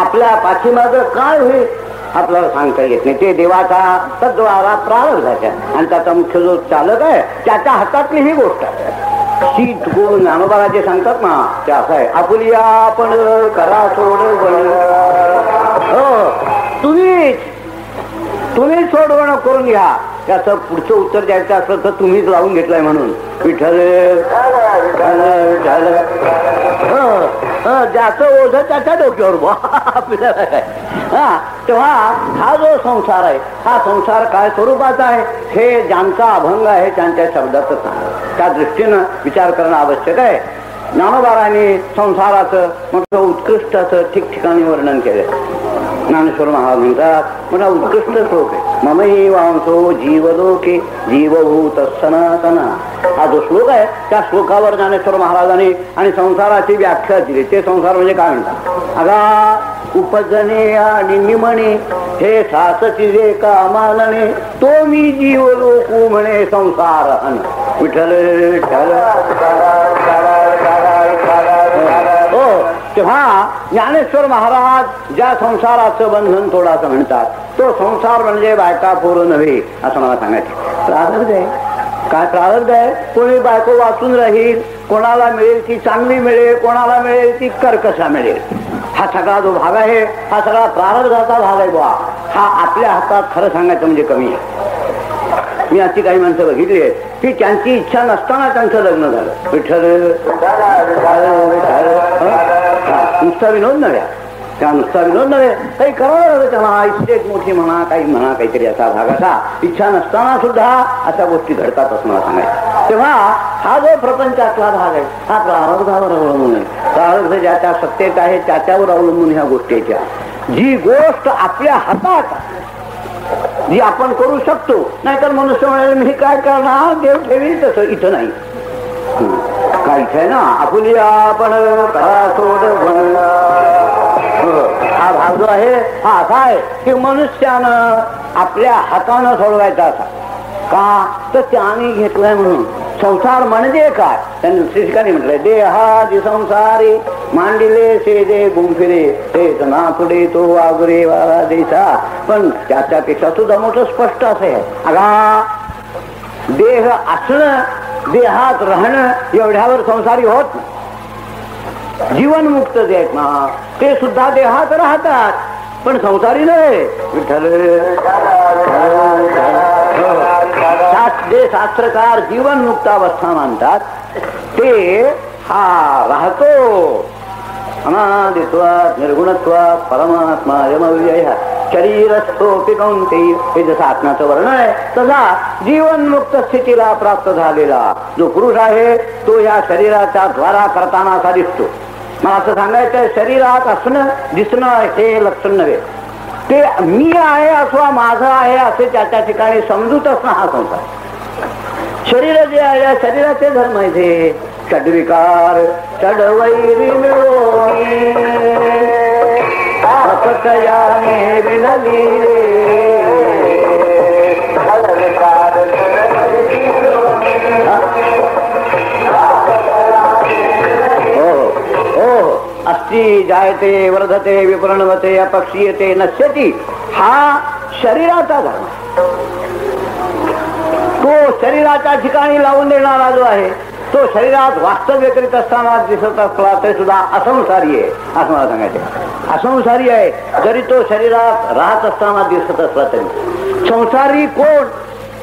आपल्या पाठीमाग काय होईल आपल्याला सांगता येत नाही. ते देवाचा तद्वारा प्रारब्धाच्या आणि त्याचा मुख्य जो चालक आहे त्याच्या हातातली ही गोष्ट आहे. शीत गुण ज्ञानोबाराजे सांगतात ना ते असं आहे आपुलिया आपण करा सोड तुम्हीच सोडवणं करून घ्या. त्याचं पुढचं उत्तर द्यायचं असलं तर तुम्हीच लावून घेतलंय म्हणून विठ्ठल ज्याचं ओझ त्याच्या डोक्यावर आपल्याला काय. तेव्हा हा जो संसार आहे हा संसार काय स्वरूपाचा आहे हे ज्यांचा अभंग आहे त्यांच्या शब्दातच सांगा. त्या दृष्टीनं विचार करणं आवश्यक आहे. ज्ञानोबारांनी संसाराचं मोठं उत्कृष्ट असं ठिकठिकाणी वर्णन केलं. ज्ञानेश्वर महाराज म्हणतात मोठा उत्कृष्ट श्लोक आहे ममही वांसो जीवलोके जीवभूत सनातना. हा जो श्लोक आहे त्या श्लोकावर ज्ञानेश्वर महाराजांनी आणि संसाराची व्याख्या दिली. ते संसार म्हणजे काय म्हणतात अगा उपजणे आणि निमणे हे सासची जे का मानणे तो मी जीवलोकू म्हणे संसार अन विठ्ठल. तेव्हा ज्ञानेश्वर महाराज ज्या संसाराचं बंधन थोडासा म्हणतात तो संसार म्हणजे बायका पोरं नव्हे असं मला सांगायचं. प्रारब्ध आहे काय प्रारब्ध आहे. कोणी बायको वाचून राहील कोणाला मिळेल ती चांगली मिळेल कोणाला मिळेल ती कर्कशा मिळेल. हा सगळा जो भाग आहे हा सगळा प्रारब्धाचा भाग आहे बुवा. हा आपल्या हातात खरं सांगायचं म्हणजे कमी आहे. मी अशी काही माणसं बघितली आहेत की त्यांची इच्छा नसताना त्यांचं लग्न झालं. विठ्ठल नुसता विनोद नव्हे त्या नुसता विनोद नव्हे काही करावं लागतं त्यांना. इस्टेट मोठी म्हणा काही म्हणा काहीतरी असा भाग असा इच्छा नसताना सुद्धा अशा गोष्टी घडतात असं मला सांगायचं. तेव्हा हा जो प्रपंचातला भाग आहे हा प्रारब्धावर अवलंबून आहे. प्रारब्ध ज्याच्या सत्तेत आहे त्याच्यावर अवलंबून ह्या गोष्टीच्या. जी गोष्ट आपल्या हातात जी आपण करू शकतो नाहीतर मनुष्य म्हणाले मी काय करणार देव ठेवी तसं इथं नाही. काय इथं आहे ना आपुलिया आपण करा सोड. हा भाग जो आहे हा असा आहे की मनुष्यानं आपल्या हातानं सोडवायचा असा का तर त्याने घेतलाय म्हणून. संसार म्हणजे काय त्यांनी दुसऱ्या ठिकाणी म्हटलंय देहादी संसारी मांडिले शेदे गुंफिरे तेच ना पुढे तो वागरे वारा देशा. पण त्याच्यापेक्षा सुद्धा मोठं स्पष्ट असं आहे अगा देह असणं देहात राहणं एवढ्यावर संसारी होत नाही. जीवनमुक्त जे आहेत ना ते सुद्धा देहात राहतात पण संसारी नाही. विठ्ठल जे शास्त्रकार जीवनमुक्तावस्था मानतात ते हा राहतो अनादित्वात निर्गुणत्वात परमात्मा यमव्यय शरीरस्थोपि कौंतेय. हे जसं आत्म्याचं वर्णन आहे तसा जीवनमुक्त स्थितीला प्राप्त झालेला जो पुरुष आहे तो या शरीराच्या द्वारा करताना असा दिसतो. मला असं सांगायचं शरीरात असणं दिसणं हे लक्षण नव्हे. ते मी आहे अथवा माझं आहे असे त्याच्या ठिकाणी समजूत असणं हा संसार. शरीर जे आहे या शरीराचे धर्म आहे ते षड्विकार षडवैरी मिळोनी अपतयाने विनली अस्ति जायते वर्धते विप्रणवते अपक्षीयते नश्यति. हा शरीराचा धर्म. तो शरीराच्या ठिकाणी लावून देणारा जो आहे तो शरीरात वास्तव्य करीत असताना दिसत असला तरी सुद्धा असंसारी आहे असं मला सांगायचं. असंसारी आहे जरी तो शरीरात राहत असताना दिसत असला तरी. संसारी कोण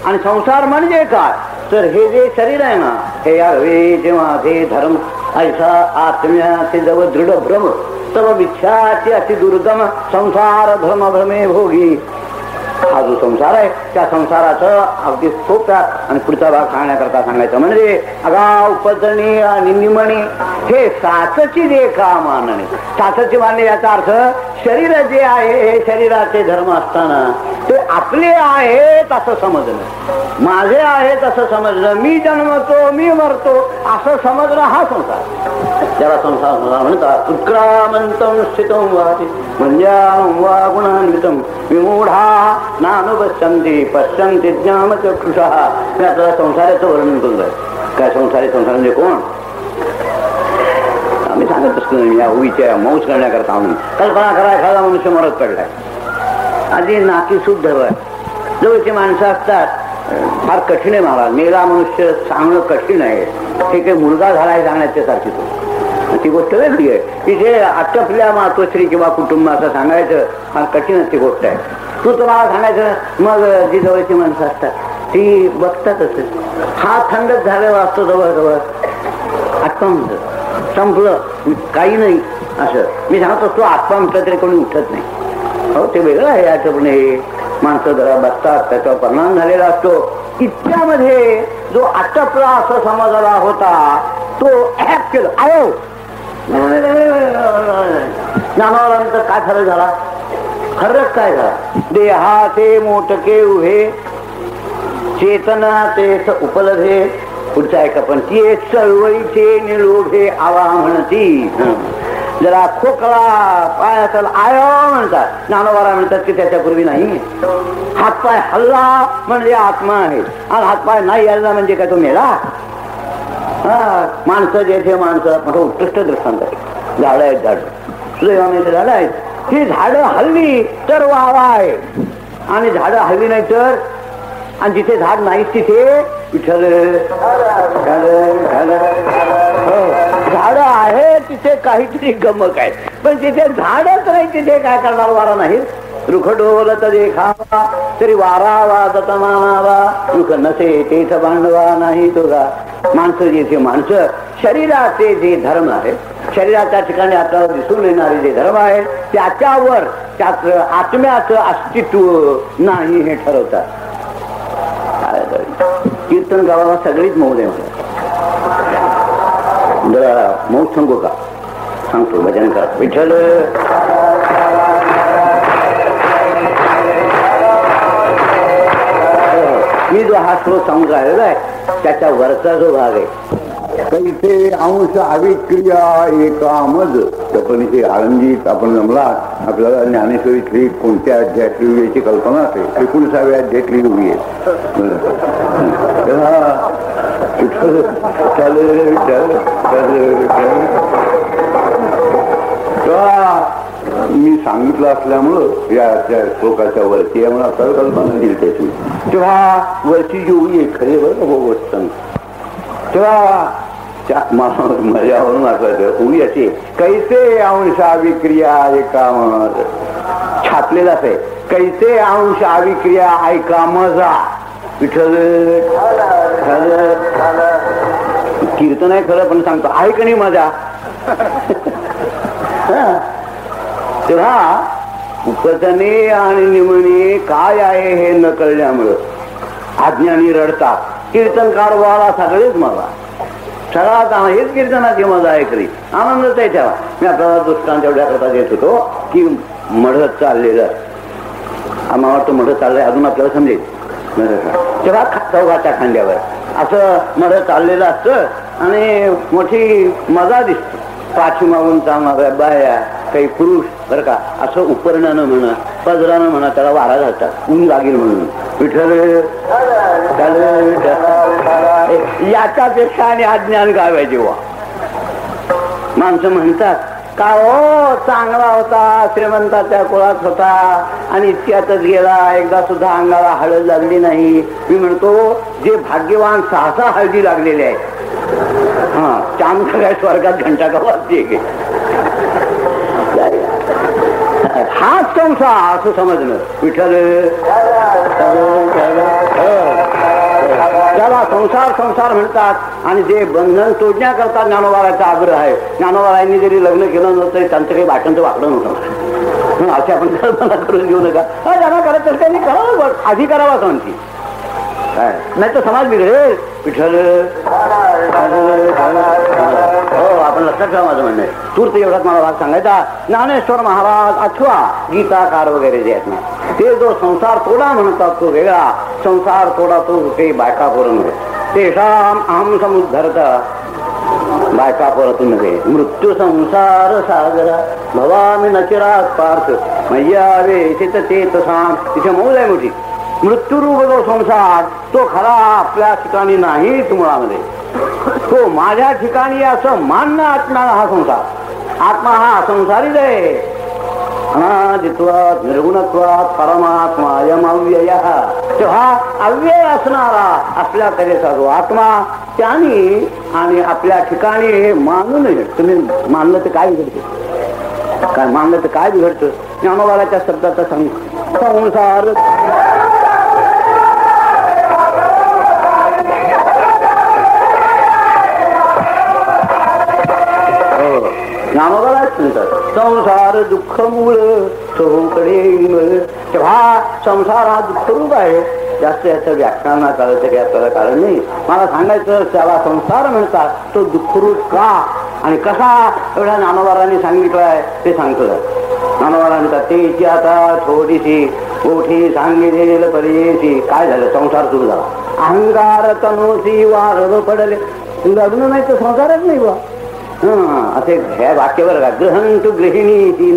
आणि संसार म्हणजे काय तर हे जे शरीर आहे ना हे यावे जेव्हा ते धर्म ऐसा आत्म्याचे जवळ दृढ भ्रम तव मिथ्याची अति दुर्गम संसार धर्म भ्रमे भोगी. हा जो संसार आहे त्या संसाराचं अगदी सोप्या आणि पुढचा भाग सांगण्याकरता सांगायचं म्हणजे अगा उपजणे आणि निमणे हे साचची देखा मानणे. साचची मानणे याचा अर्थ शरीर जे आहे हे शरीराचे धर्म असताना ते आपले आहेत असं समजणं, माझे आहेत असं समजणं, मी जन्मतो मी मरतो असं समजणं हा संसार. त्याला संसार म्हणतात. उत्क्रामंतम स्थितम वाति मंद्याम वा गुणान्वितम विमूढा नानुपश्यन्ति पश्यन्ति ज्ञानचक्षुषः. मी आपल्याला संसाराचं वर्णन करतोय. काय संसार आहे? संसार म्हणजे कोण? आम्ही सांगत असतो या उईच्या मौज करण्याकरता म्हणून. कल्पना करा, एखादा मनुष्य मरत पडलाय, आधी नाकी सूट धरवाय, जवळची माणसं असतात, फार कठीण आहे महाराज, मेला मनुष्य सांगणं कठीण आहे, हे काही मुलगा झाला आहे सांगण्याच्या सारखी तो, ती गोष्ट वेगळी आहे. की जे आटपल्या मातोश्री किंवा कुटुंब असं सांगायचं फार कठीण ती गोष्ट आहे. तू तुम्हाला सांगायचं, मग जी जवळची माणसं असतात ती बघतातच, हा थंडच झालेला असतो जवळजवळ, आत्मा म्हणत संपलं काही नाही असं. मी सांगत असतो आत्मा म्हटलं तरी कोणी उठत नाही. हो, ते वेगळं आहे याचं, पण हे माणसं जरा बसतात, त्याचा परिणाम झालेला असतो. इतक्यामध्ये जो आटपला असं समजला होता तो ऍप केलं, आयो ज्ञानावरांचा काय फरक झाला? फरक काय झाला? देहाचे मोटके उभे चेतना तेच उपलभे. पुढचा आहे का पण ती चळवळीचे निलोभे आवा म्हणती. जरा खोकला पाय असेल आयो म्हणतात, ज्ञानोबारा म्हणतात की त्याच्यापूर्वी नाही. हातपाय हल्ला म्हणजे आत्मा आहे, आणि हातपाय नाही हल्ला म्हणजे काय तो मेला. माणसं जेथे माणसं मोठं उत्कृष्ट दृष्टांत आहे. झाडं आहेत, झाडं झाडं आहेत, ही झाडं हल्ली तर वावा आहे, आणि झाडं हल्ली नाही तर, आणि जिथे झाड नाही तिथे विठ्ठल. झाड आहे तिथे काहीतरी गमक आहे, पण जिथे झाडच नाही तिथे काय करणार? वारा नाही. रुख डोलत देखावा तरी वारा वाजत मानावा, रुख नसे तेथ बांधवा नाही तुझा. माणसं जिथे माणसं, शरीराचे जे धर्म आहे, शरीराच्या ठिकाणी आपल्याला दिसून येणारे जे धर्म आहे त्याच्यावर त्याच आत्म्याचं अस्तित्व नाही हे ठरवतात. कीर्तन गावाला सगळीच मौज आहे. जरा मौज सांगू का? सांगतो, भजन करा. विठ्ठल मी जो हा श्लोक सांगून राहिलेला आहे त्याच्या वरचा जो भाग आहे, कैसे अंश अविक्रिया एकामज. पण इथे आळंदीत आपण जमला, आपल्याला ज्ञानेश्वरीतली कोणत्या अध्यायातली याची कल्पना असेल. 19व्या अध्यायातली उभी आहे. मी सांगितलं असल्यामुळं या श्लोकाच्या वरती आहे, मला असं कल्पना दिली त्याची. तेव्हा वरची जी उभी आहे खरे बरं गोष्ट, तेव्हा माझ्यावरून आठवायचं उभी अशी, कैसे अंश अविक्रिया एकामज. छापलेलाच आहे, कैसे अंश अविक्रिया ऐकामजा. विठ्ठल कीर्तन आहे खरं, पण सांगतो आहे का नाही माझा. तेव्हा उपतने आणि निमणे काय आहे हे न कळल्यामुळं अज्ञानी रडतात. कीर्तनकार वाला सगळेच मला सगळ्यात हेच कीर्तनाची मजा आहे खरी, आनंदच आहे. तेव्हा मी आपल्याला दृष्टांत एवढ्या करता देत होतो की मढत चाललेलं, आम्हाला वाटतं मढत चाललंय, अजून आपल्याला समजेल. तेव्हा चौघाच्या खांद्यावर असं मढत चाललेलं असतं आणि मोठी मजा दिसते. पाठीमागून चालणाऱ्या बाया, काही पुरुष बरं का, असं उपरण्यानं म्हणा, पदरानं म्हणा, त्याला वारा घालतात ऊन लागेल म्हणून. विठ्ठल याच्यापेक्षा आणि अज्ञान गावाय जेव्हा माणसं म्हणतात का हो चांगला होता, श्रीमंताच्या कुळात होता आणि इतक्यातच गेला, एकदा सुद्धा अंगाला हळद लागली नाही. मी म्हणतो जे भाग्यवान 6 हळदी लागलेले आहे, हा चांद सगळ्या स्वर्गात घंटा का वाजते, हाच संसार असं समजलं. विठ्ठल त्याला संसार संसार म्हणतात. आणि जे बंधन तोडण्याकरता ज्ञानोबाराचा आग्रह आहे. ज्ञानोबारांनी जरी लग्न केलं नव्हतं तरी त्यांचं काही बाटंचं वाकडं नव्हतं, अशी आपण कल्पना करून घेऊ नका. ज्यांना करत तर त्यांनी करावं, आधी करावा सांगती, नाही तर समाज बिघडेल. विठ्ठल हो, आपण लक्षात ठेवा माझं म्हणणं आहे. तूर्त एवढाच मला भाग सांगायचा. ज्ञानेश्वर महाराज अथवा गीताकार वगैरे जे आहेत ना, ते जो संसार तोडा म्हणतात तो वेगळा, संसार तोडा तो काही बायका पोरं तेषाम अहम समुद्धरत, बायका परतून नव्हे. मृत्यू संसार सागरा भवामी नचिरात पार्थ मय्यावे चित सांग. तिथे मौज आहे मोठी. मृत्यूरूप जो संसार तो खरा आपल्या ठिकाणी नाहीच मुळामध्ये. तो माझ्या ठिकाणी असं मानणं आत्म्याला हा संसार. आत्मा हा संसारीच आहे. अनादित्वात निर्गुणत्वात परमात्मायम अव्यय. तेव्हा अव्यय असणारा असल्या तऱ्हेचा जो आत्मा त्याने आणि आपल्या ठिकाणी हे मानू नये. तुम्ही मानलं तर काय बिघडतं? काय मानलं तर काय बिघडतं? ज्ञानोबाच्या शब्दाचा सांग संसार. ज्ञानोबालाच म्हणतात संसार दुःख मूळ चहूकडे. तेव्हा संसार हा दुःखरूप आहे. जास्त याचं व्याख्यान करायचं काही आपल्याला कारण नाही. मला सांगायचं त्याला संसार म्हणतात तो दुःखरूप का आणि कसा एवढ्या ज्ञानोबारांनी सांगितलंय ते सांगतो. ज्ञानोबारा म्हणतात तेची आता थोडीशी मोठी सांगितलेलं पर्येशी. काय झालं? संसार सुरू झाला. अहंकार तनोसी वारव पडले. लग्न नाही तर संसारच नाही बा. असे ह्या वाक्यावर ग्रहण तू गृहिणी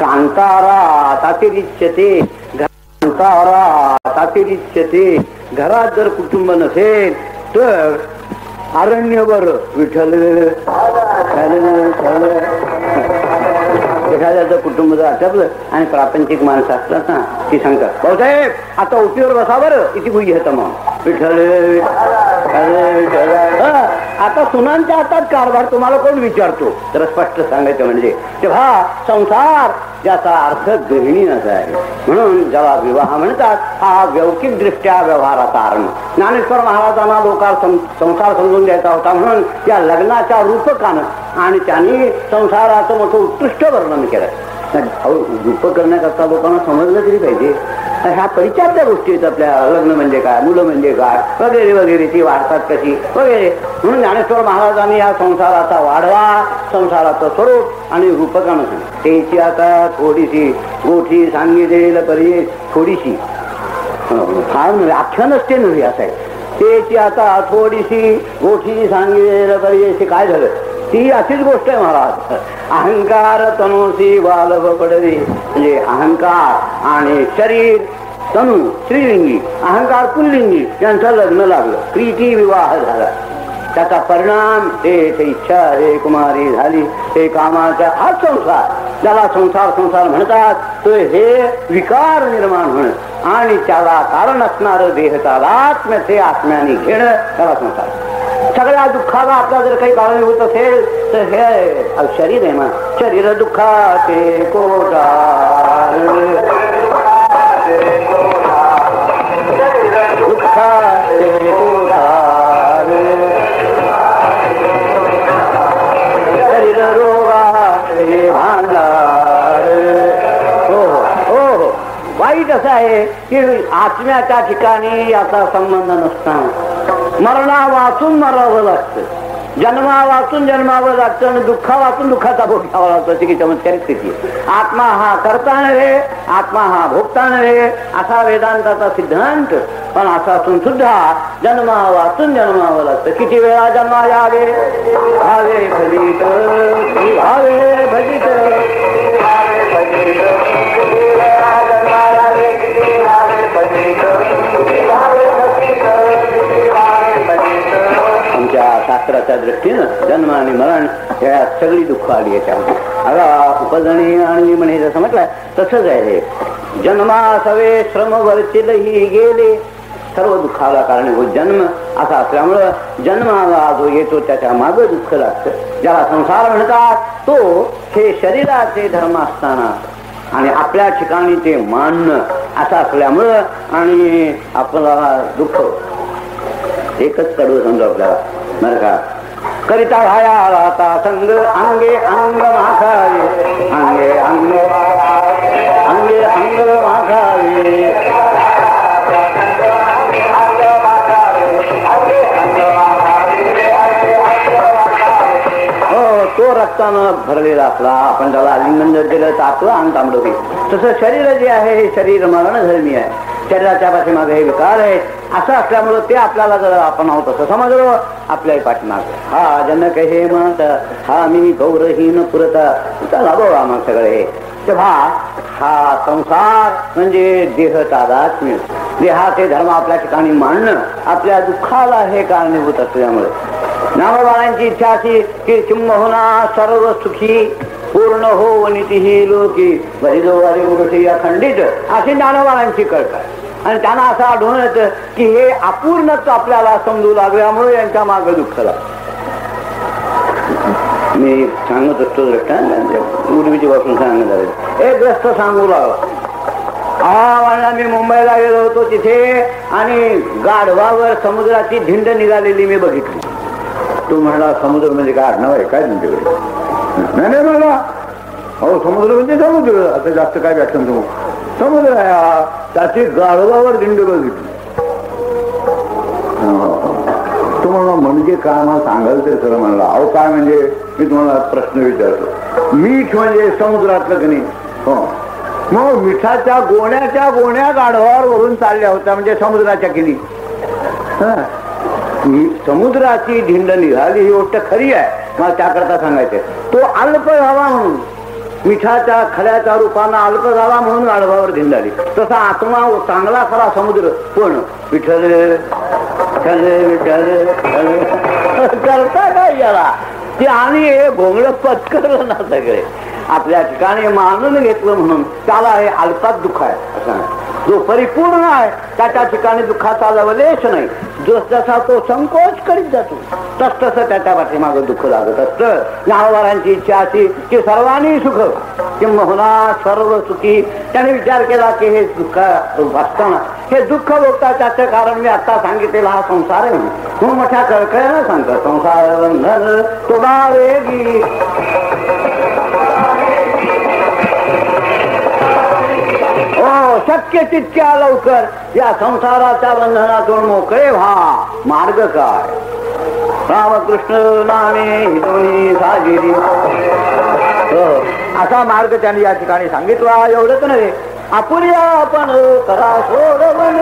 कांतारा तातिरिच्यते. कांतारा तातिरिच्यते. घरात जर कुटुंब नसेल तर अरण्यवर विठ्ठल. एखाद्याचं कुटुंब जर आटपलं आणि प्रापंचिक माणसं असतात ना ती सांगतात भाऊसाहेब आता उटीवर बसा बरं इथे गुई घेतं मग विठ्ठल. आता सुनांच्या हातात कारभार तुम्हाला कोण विचारतो? तर स्पष्ट सांगायचं म्हणजे तेव्हा संसार ज्याचा अर्थ गृहिणीचा आहे. म्हणून ज्याला विवाह म्हणतात हा व्यावहारिक दृष्ट्या व्यवहाराचा अर्थ. ज्ञानेश्वर महाराजांना लोकांना संसार समजून द्यायचा होता म्हणून या लग्नाच्या रूपकानं आणि त्यांनी संसाराचं मोठं उत्कृष्ट वर्णन केलं. रूप करण्याकरता लोकांना समजलं तरी पाहिजे. ह्या परिचयाच्या गोष्टी आहेत आपल्या. लग्न म्हणजे काय, मुलं म्हणजे काय वगैरे वगैरे ती वाढतात कशी वगैरे. म्हणून ज्ञानेश्वर महाराजांनी या संसाराचा वाढवा, संसाराचं स्वरूप आणि रूपकानं त्याची आता थोडीशी गोठी सांगितलेलं पर्याय. थोडीशी फार नव्हे, आख्यानच ते नव्हे असं आहे. त्याची आता थोडीशी गोठी सांगितलेलं पर्याय. काय झालं? ती अशीच गोष्ट आहे महाराज. अहंकार तनुसी वालभ पडली. म्हणजे अहंकार आणि शरीर तनु स्त्रीलिंगी, अहंकार पुल्लिंगी यांचं लग्न लागलं. प्रीती विवाह झाला. त्याचा परिणाम हे इच्छा हे कुमारी झाली. हे कामाचा हा संसार ज्याला संसार संसार म्हणतात तो हे विकार निर्माण होणं आणि त्याला कारण असणारं देहताला आत्म्याचे आत्म्याने घेणं त्याला संसार. सगळ्या दुःखाला आपला जर काही कारणीभूत असेल तर हे शरीर आहे. मग शरीर दुःखाचे कोटार दुःखाचे कोटार शरीर रोगाचे भांडार. हो हो हो. वाईट असं आहे की आत्म्याच्या ठिकाणी याचा संबंध नसताना मरणा वाचून मरावं लागतं, जन्मा वाचून जन्मावं लागतं आणि दुःखा वाचून दुःखाचा भोग घ्यावा लागतो. अशी की चमत्कारिक स्थिती. आत्मा हा करता नव्हे, आत्मा हा भोगता नव्हे असा वेदांताचा सिद्धांत. पण असा असून सुद्धा जन्मा वाचून जन्मावं लागतं. किती वेळा जन्मा यावे भावे भजित भावे भजित आमच्या शास्त्राच्या दृष्टीनं जन्म आणि मरण या सगळी दुःख आली याच्यामध्ये. आता उपजणी आणि म्हणे जसं म्हटलंय तसंच आहे. जन्मासवे श्रम वरचिलही गेले. सर्व दुःखाला कारणीभूत जन्म असा असल्यामुळं जन्माला जो येतो त्याच्या मागं दुःख लागतं. ज्याला संसार म्हणतात तो हे शरीराचे धर्म असताना आणि आपल्या ठिकाणी ते मानणं असं असल्यामुळं आणि आपल्याला दुःख एकच कडवं समजा आपल्याला बरं का. करिता भाया राहता संग अंगे अंग माखावे अंगे अंग अंगे अंग माखावे. हो तो रक्तानं भरलेला असला, आपण त्याला आलिंगन जर केलं तर आपलं अंग तांबडं होईल. तसं शरीर जे आहे हे शरीर मरणधर्मी आहे, शरीराच्या पाठीमागे हे विकार आहेत. असं असल्यामुळं ते आपल्याला जर आपण आहोत असं समजलं आपल्याही पाठीमागे हा जनक हे म्हणत हा मी गौरहीन पुरता चला बोला मग सगळे. तेव्हा हा संसार म्हणजे देह तादात्म्य, देहाचे धर्म आपल्या ठिकाणी मांडणं आपल्या दुःखाला हे कारणीभूत असल्यामुळे नामबाळांची इच्छा अशी की किंबहुना सर्व सुखी पूर्ण हो वनितीही लोकी भरिजो वारी अखंडित अशी ज्ञानोबाळांची कळक आहे. आणि त्यांना असं आढळून येतं की हे अपूर्णच आपल्याला समजू लागल्यामुळे यांच्या मागे दुःख लागतं. मी सांगत असतो पूर्वीची पासून सांगत आले. एक ग्रस्त सांगू लागला म्हणला मी मुंबईला गेलो होतो तिथे आणि गाढवावर समुद्राची धिंड निघालेली मी बघितली. तो म्हणला समुद्र म्हणजे काय आडनाव आहे काय तुमच्याकडे? नाही म्हणला हो समुद्र म्हणजे समुद्र, आता जास्त काय व्याख्यान तुम्ही समुद्र आहे त्याची गाढवावर धिंड बघितली. तो म्हणला म्हणजे काय मला सांगाल तर खरं म्हणला. अहो काय म्हणजे मी तुम्हाला प्रश्न विचारतो, मीठ म्हणजे समुद्रातलं की नाही? हो मग मिठाच्या गोण्या गाढवावर वरून चालल्या होत्या म्हणजे समुद्राच्या किनी. समुद्राची धिंड निघाली ही गोष्ट खरी आहे, मला त्याकरता सांगायचे. तो अल्प झाला म्हणून मिठाच्या खड्याच्या रूपानं अल्प झाला म्हणून गाढवावर धिंड आली. तसा आत्मा चांगला खरा समुद्र पण विठ्ठल करता काय याला ते आणि हे भोंगड पत्करलं ना सगळे आपल्या ठिकाणी मानून घेतलं म्हणून त्याला हे अल्पात दुःख आहे असं. जो परिपूर्ण आहे त्याच्या ठिकाणी दुःखाचा लवलेश नाही. जो जसा तो संकोच करीत जातो तसं त्याच्या पाठीमागं दुःख लागत असतं. ज्ञानोबारांची इच्छा अशी की सर्वांनी सुख किंबहुना सर्व सुखी. त्याने विचार केला की हे दुःख असताना हे दुःख भोगता त्याचं कारण मी आता सांगितलेला हा संसार आहे म्हणून मोठ्या कळकळ्यानं सांगतो संसार बंधन तुला वेगी हो शक्य तितक्या लवकर या संसाराच्या बंधनातून मोकळे व्हा. मार्ग काय? रामकृष्ण नामे हितोनी साजिरी असा मार्ग त्यांनी या ठिकाणी सांगितला. एवढंच नव्हे आपुल्या आपण करा सोडवून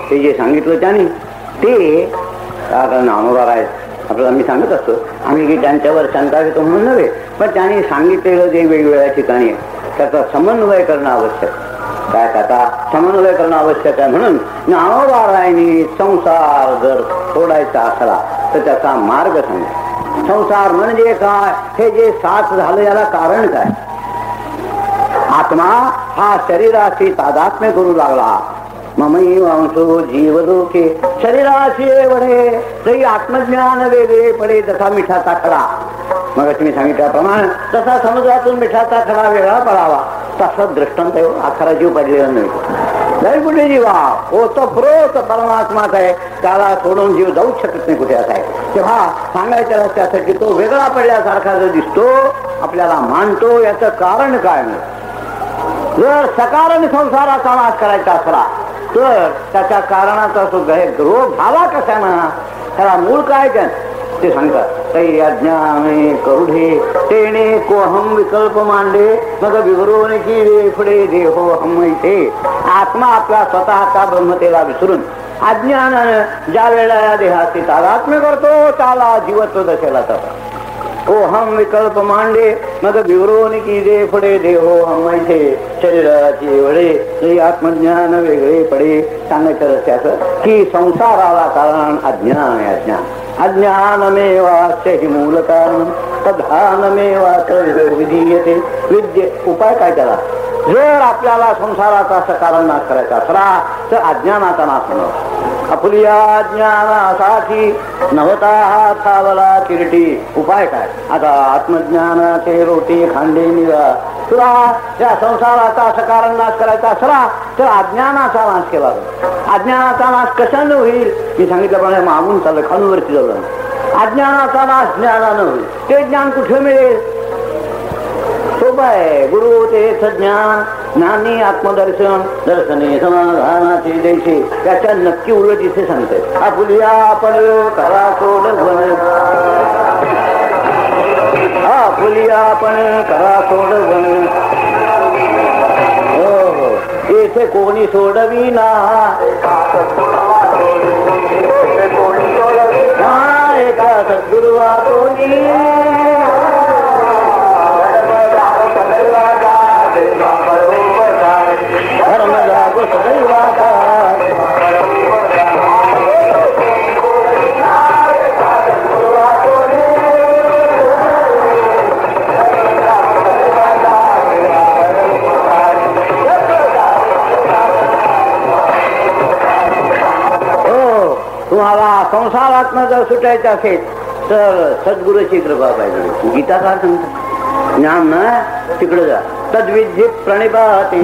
ते जे सांगितलं त्याने ते आता नामोबार आहेत आपल्याला मी सांगत असतो आम्ही की त्यांच्यावर शंका घेतो म्हणून नव्हे, पण त्यांनी सांगितलेलं जे वेगवेगळ्या ठिकाणी त्याचा समन्वय करणं आवश्यक. काय त्याचा समन्वय करणं आवश्यक आहे. म्हणून नामोबारायांनी संसार जर सोडायचा असला तर त्याचा मार्ग सांगा. संसार म्हणजे काय? हे जे साथ झालं याला कारण काय? आत्मा हा शरीराशी तादात्म्य करू लागला. ममई वंशो जीवलोके शरीराशी वडे तरी आत्मज्ञान वेगळे पडे. जसा मिठाचा खडा मग तुम्ही सांगितल्याप्रमाणे तसा समुद्रातून मिठाचा खडा वेगळा पडावा तसं दृष्टांत अखरा जीव पडलेला नाही. लय कुठे जीवा ओतप्रोत परमात्माच आहे, त्याला सोडून जीव जाऊच शकत नाही कुठे असा आहे. तेव्हा सांगायच्या रस्त्यासाठी तो वेगळा पडल्यासारखा जो दिसतो आपल्याला मानतो याचं कारण काय नाही. जर सकारण संसाराचा नाश करायचा असला तर त्याच्या कारणाचा तो रोग झाला कसा म्हणा त्याला मूळ काय ते सांगतात. काही अज्ञाने करुढे तेने कोहम विकल्प मांडे मग विवरून की रे पुढे देहो हम इथे. आत्मा आपला स्वतःचा ब्रह्मतेला विसरून अज्ञानानं ज्या वेळेला या देहाची तादात्म्य करतो त्याला जीवत्व दशेला जातात. ओहम विकल्प मांडे मग विवरून की दे पुढे देहो हम इथे. शरीराची वडे आत्मज्ञान वेगळे पडे. सांगायचं रस्त्याचं की संसाराला कारण अज्ञान आहे. अज्ञान अज्ञानमेवास्य हि मूल कारण तद्धानमेवाच विधीयते. विद्ये उपाय काय त्याला? जर आपल्याला संसाराचा असं कारण नाश करायचा असला तर अज्ञानाचा नाश होणार. अपुलिया ज्ञानासाठी नवता हा थावला किरटी. उपाय काय? आता आत्मज्ञानाचे रोटी खांडे निघा. तुला या संसाराचा असं कारण नाश करायचा असला तर अज्ञानाचा नाश केला. अज्ञानाचा नाश कशाने होईल? मी सांगितल्याप्रमाणे मागून चाललं खालूवरती जाऊन अज्ञानाचा नाश ज्ञानानं. ते ज्ञान कुठे मिळेल? सोपं आहे. गुरु तेच ज्ञान, ज्ञानी आत्मदर्शन, दर्शने समाधानाचे देशे. त्याच्या नक्की उलट इथे सांगते. आपुलिया आपण करा सोडवण, आपुलिया आपण करा सोडवण. हो येथे कोणी सोडविना, एका सद्गुरुवा कोणी. धर्म जागो सदैवाचा. तुम्हाला संसारातनं जर सुटायचं असेल तर सद्गुरूची कृपा पाहिजे. गीता काय सांगतात? ज्ञान ना तिकडे जा. तद्विद्ये प्रणिपाते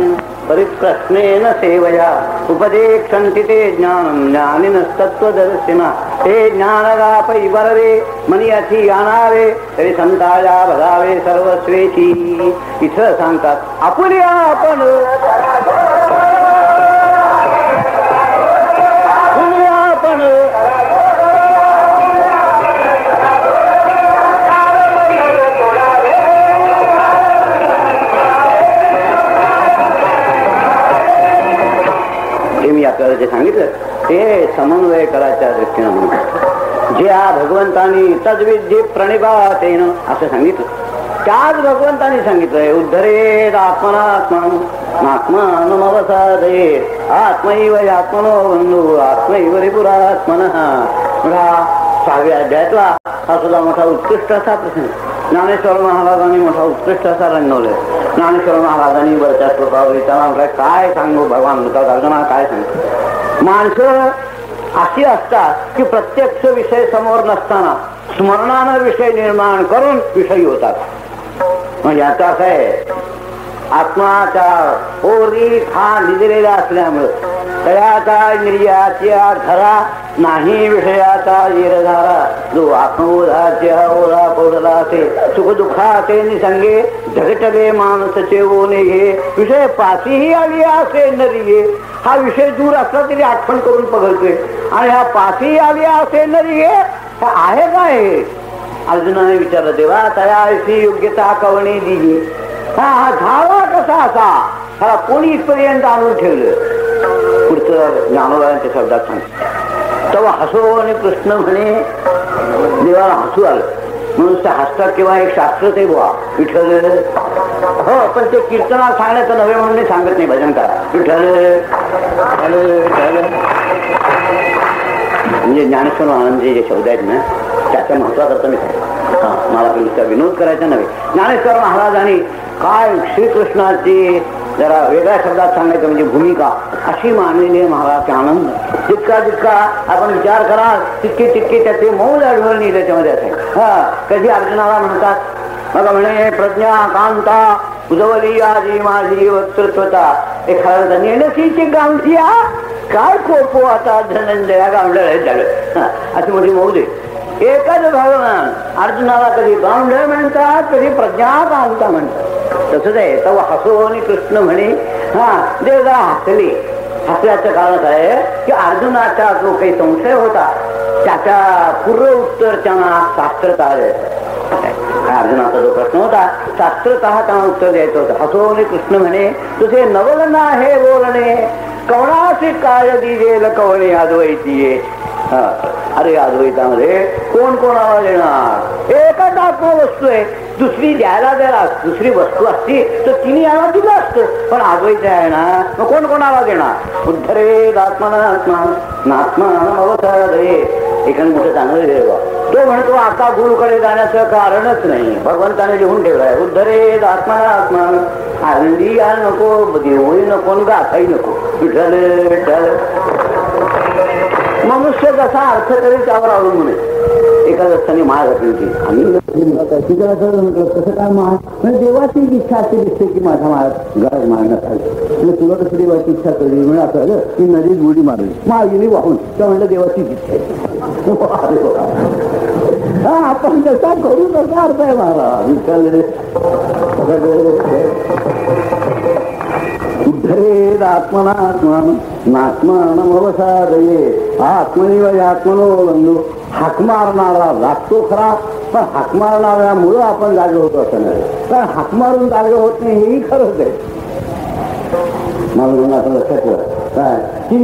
परिप्रश्नेन सेवया उपदेक्षन्ति ते ज्ञानम ज्ञानिनस्तत्वदर्शिना. ते ज्ञानगापै वरवे मनी अथी आणावे तरी संताया भगावे सर्वस्वेची. इथं सांगतात आपुलिया आपण, आपल्याला जे सांगितलं ते समन्वय करायच्या दृष्टीनं म्हणून जे भगवंतानी तद्विद्ये प्रणिपातेन असं सांगितलं. त्याच भगवंतानी सांगितलंय उद्धरेत आत्मनात्मान आत्मानमवसादये आत्मैव आत्मनो बंधू आत्मैव रिपुरात्मनः. बघा 6व्या अध्यायातला हा सुद्धा मोठा उत्कृष्ट असा प्रसंग ज्ञानेश्वर महाराजांनी मोठा उत्कृष्ट असा रंगवलाय. ज्ञानेश्वर महाराजांनी वरच्या श्लोकावर विचारला काय सांगू भगवान म्हणतात अर्जुना काय सांगतो. माणसं अशी असतात की प्रत्यक्ष विषय समोर नसताना स्मरणानं विषय निर्माण करून विषयी होतात. म्हणजे आता असं आहे आत्माचा ओरीत हा निजलेला असल्यामुळं तयाचा इंद्रियाच्या धरा नाही विषयाचा येरधारा. जो आत्मोधाच्या ओढा पोडला असे सुख दुःखाचे निसंगे झगटले माणसचे ओने घे. विषय पाचीही आली असे नरी घे. हा विषय दूर असला तरी आठवण करून पकडतोय आणि हा पाचही आली असे नरी घे. आहे काय? अर्जुनाने विचारलं देवा तयाची योग्यता कवणी दिली. हा झाला कसा असा हा कोणी इथपर्यंत आणून ठेवलं. पुढचं ज्ञानोबांच्या शब्दात सांगतो तेव्हा हसो आणि कृष्ण म्हणे देवाला हसू आलं म्हणून त्या हसतात किंवा एक शास्त्र ते बुवा विठ्ठल. हो पण ते कीर्तनात सांगण्याचं नवे म्हणून सांगत नाही. भजन करा विठ्ठल विठ्ठल. म्हणजे ज्ञानेश्वर महाराजांचे जे शब्द आहेत ना त्याच्या महत्वाचा मी मला तुमचा विनोद करायचा नव्हे. ज्ञानेश्वर महाराजांनी काय श्रीकृष्णाची जरा वेगळ्या शब्दात सांगायचं म्हणजे भूमिका अशी मानलेली महाराज. आनंद जितका जितका आपण विचार कराल तितके तितके त्याचे मौज आढळून येईल त्याच्यामध्ये असेल. कधी अर्जुनाला म्हणतात मग म्हणे प्रज्ञा कांता उजवली आजी माझी वक्तृत्वता. एखाद्या नेणसीची गावठिया काय कोपो आता धनंजया गावंढळ झालं अशी मोठी मौज आहे. एकच भगवान अर्जुनाला कधी गावंढळ म्हणतात कधी प्रज्ञाकांता म्हणतात. तसंच आहे. तेव्हा हसो आणि कृष्ण म्हणे देव जरा हसले. हसल्याचं कारण आहे की अर्जुनाचा जो काही संशय होता त्याच्या पूर्व उत्तर त्यांना शास्त्रत अर्जुनाचा जो प्रश्न होता शास्त्रत त्यांना उत्तर द्यायचं होतं. हसो आणि कृष्ण म्हणे तुझे नवल आहे बोलणे कवणाचे काय दिजेल कवणे अद्वैतीये. अरे अद्वैतामध्ये कोण कोण आवाज येणार? एकच आत्मवस्तू आहे. दुसरी द्यायला द्यायला दुसरी वस्तू असती तर तिने आवाज दिला असतं पण अद्वैत आहे ना मग कोण कोण आवाज येणार? उद्धरे आत्मनात्मा नात्मानमवसादये. एकाने मोठं चांगलं लिहिलं तो म्हणतो आता गुरुकडे जाण्याचं कारणच नाही. भगवंताने लिहून ठेवलाय उद्धरे आत्मनात्मा. आनंदी या नको देवही नको गाथाही नको. विठ्ठल विठ्ठल. मनुष्य जसा अर्थ करेल त्यावर अवलंबून आहे. एका रस्त्याने माळ घातली होती आम्ही कसं काय माळ म्हणजे देवाची इच्छा अशी दिसते की माझ्या माळात गरज मारण्यात आली. म्हणजे तुला कसं देवाची इच्छा कळली म्हणजे असं की नदीत उडी मारली माळीने वाहून तर म्हणलं देवाची इच्छा आहे. आपण जसा करू तसा अर्थ आहे महाराज. उद्धरेद आत्मनात्मान नात्मानमवसादये आत्मनिव आत्मनो बंधू. हाक मारणारा लागतो खरा, पण हाक मारणाऱ्यामुळं आपण जागे होतो असं नाही. कारण हाक मारून जागे होत नाही हेही खरंच आहे. म्हणून आपण लक्षात ठेवा काय की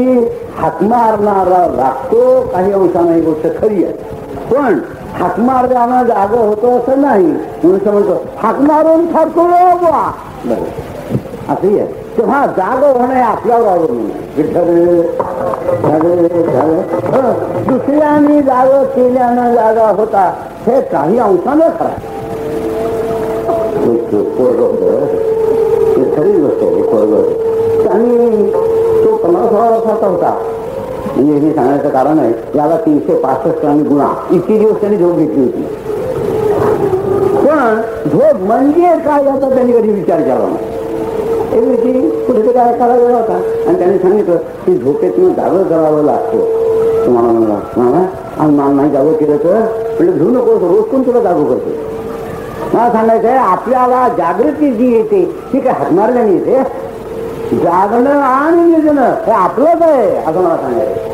हाक मारणारा लागतो काही अंशाने ही गोष्ट खरी आहे, पण हाक मारल्यानं जाग होतो असं नाही. म्हणून म्हणतो हाक मारून फारतो बरं असंही आहे. तेव्हा जाग होणं आपल्यावर अवलंबून विठ्ठल दुसऱ्याने जाग केल्यानं जागा होता हे काही अंशानं खरा. खरी गोष्ट आहे. पोरग आणि तो 15-16 वर्षाचा होता. म्हणजे हे सांगण्याचं कारण आहे याला 365 आणि गुणा इतकी दिवस त्यांनी झोप घेतली होती. पण झोप म्हणजे काय याचा त्यांनी कधी विचार केला नाही. एक दिवशी कुठे काय करायला गेला होता आणि त्यांनी सांगितलं की झोपेतून जागं करावं लागतो. तुम्हाला म्हणला आणि मला नाही जागं केलं तर म्हणजे घेऊ नकोस, रोज कोण तुला जागो करतो. मला सांगायचं आहे आपल्याला जागृती जी येते ती काय हातमारल्याने येते. जागणं आणि निर्जणं हे आपलंच आहे असं मला सांगायचं.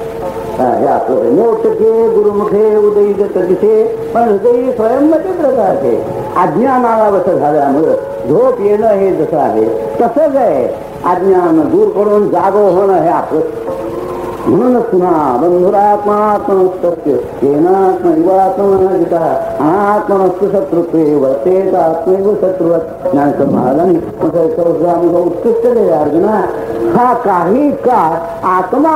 हे आपलं मोठे गुरुमुखे उदयी दिसे पण हृदयी स्वयंमती प्रकारचे. अज्ञानाला बस झाल्यामुळं झोप येणं हे जसं आहे तसंच आहे. अज्ञान दूर करून जागो होणं हे आपलं. म्हणूनच पुन्हा बंधुरात्मात्मनस्तस्य येनात्मनिवात्मनजिता अनात्मनस्तु शत्रुत्वे वर्तेत आत्मैव शत्रुवत्. ज्ञानेश्वर महाराजांनी उत्कृष्ट दिले अर्जुना. हा काही काळ आत्मा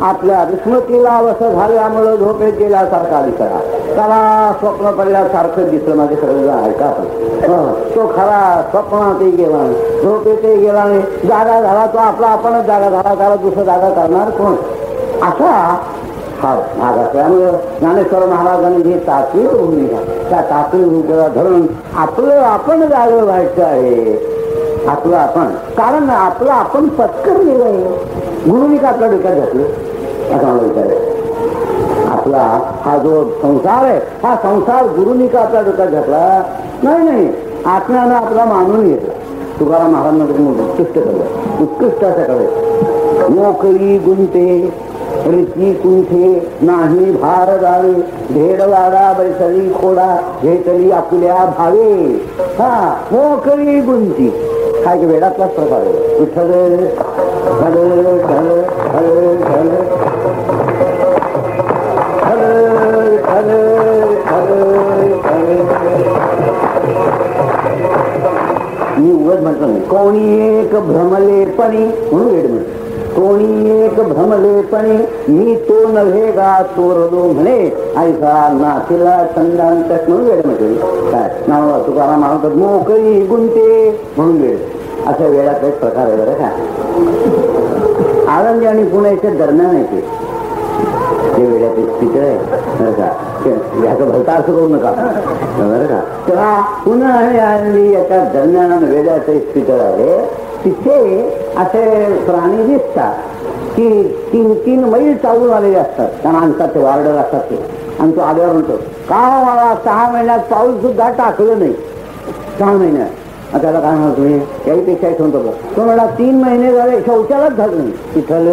आपल्या विस्मृतीला वश झाल्यामुळं झोपेत गेल्यासारखा दिसला. त्याला स्वप्न पडल्यासारखं दिसलं. माझे सगळं ऐका तो खरा स्वप्नातही गेला झोपेतही गेला नाही. जागा झाला तो आपला आपणच जागा झाला. त्याला दुसरं जागा करणार कोण असा हा भाग असल्यामुळं ज्ञानेश्वर महाराजांनी जी तात्विक भूमिका त्या तात्विक भूमिकेला धरून आपलं आपण जागं व्हायचं आहे. आपलं आपण कारण आपलं आपण पत्कर गेलं आहे. गुरुनी का आपल्या डोक्यात घातलं असं मला विचारायचं. आपला हा जो संसार आहे हा संसार गुरुनी का आपल्या डोक्यात घातला नाही. आत्म्यानं आपला मानून घेतला. तुकाराम महाराजांना उत्कृष्ट असं कडे मोकळी गुंते रीती कुंठे नाही भार जावे भेडवाडा बैसळी खोडा घेतली आपल्या भावे. हा मोकळी गुंती हा एक वेडातलाच प्रकार आहे. विठ्ठल ढल ढल ढल ढल ढल ढल ढल. मी उगत म्हटलं नाही. कोणी एक भ्रमलेपणी म्हणून वेड म्हटलं. कोणी एक भ्रमलेपणी मी तो नव्हे गा चोरलो म्हणे ऐसा नातीला संदांत म्हणून वेळ म्हटले. काय नाव तुकाराम म्हणतात मोकळी गुंते म्हणून वेळ. अशा वेळाचा एक प्रकार आहे बरं का. आळंदी आणि पुण्याच्या दरम्यान आहे ते वेळाचे स्थिती आहे बरं का. याचा भलता असं करू नका बरं का. तेव्हा पुन्हा आणि आळंदी याच्या दरम्यान वेळाचं स्थिती आहे. तिथे असे प्राणी दिसतात की 3-3 मैल चालून आलेले असतात. त्या माणसाचे वार्डर असतात ते. आणि तो आल्यावर म्हणतो का मला 6 महिन्यात पाऊस सुद्धा टाकलं नाही. 6 महिन्यात त्याला काय म्हणतो तुम्ही याहीपेक्षा ठेवून तो मला 3 महिने झाले शौचालाच झालं नाही. तिथं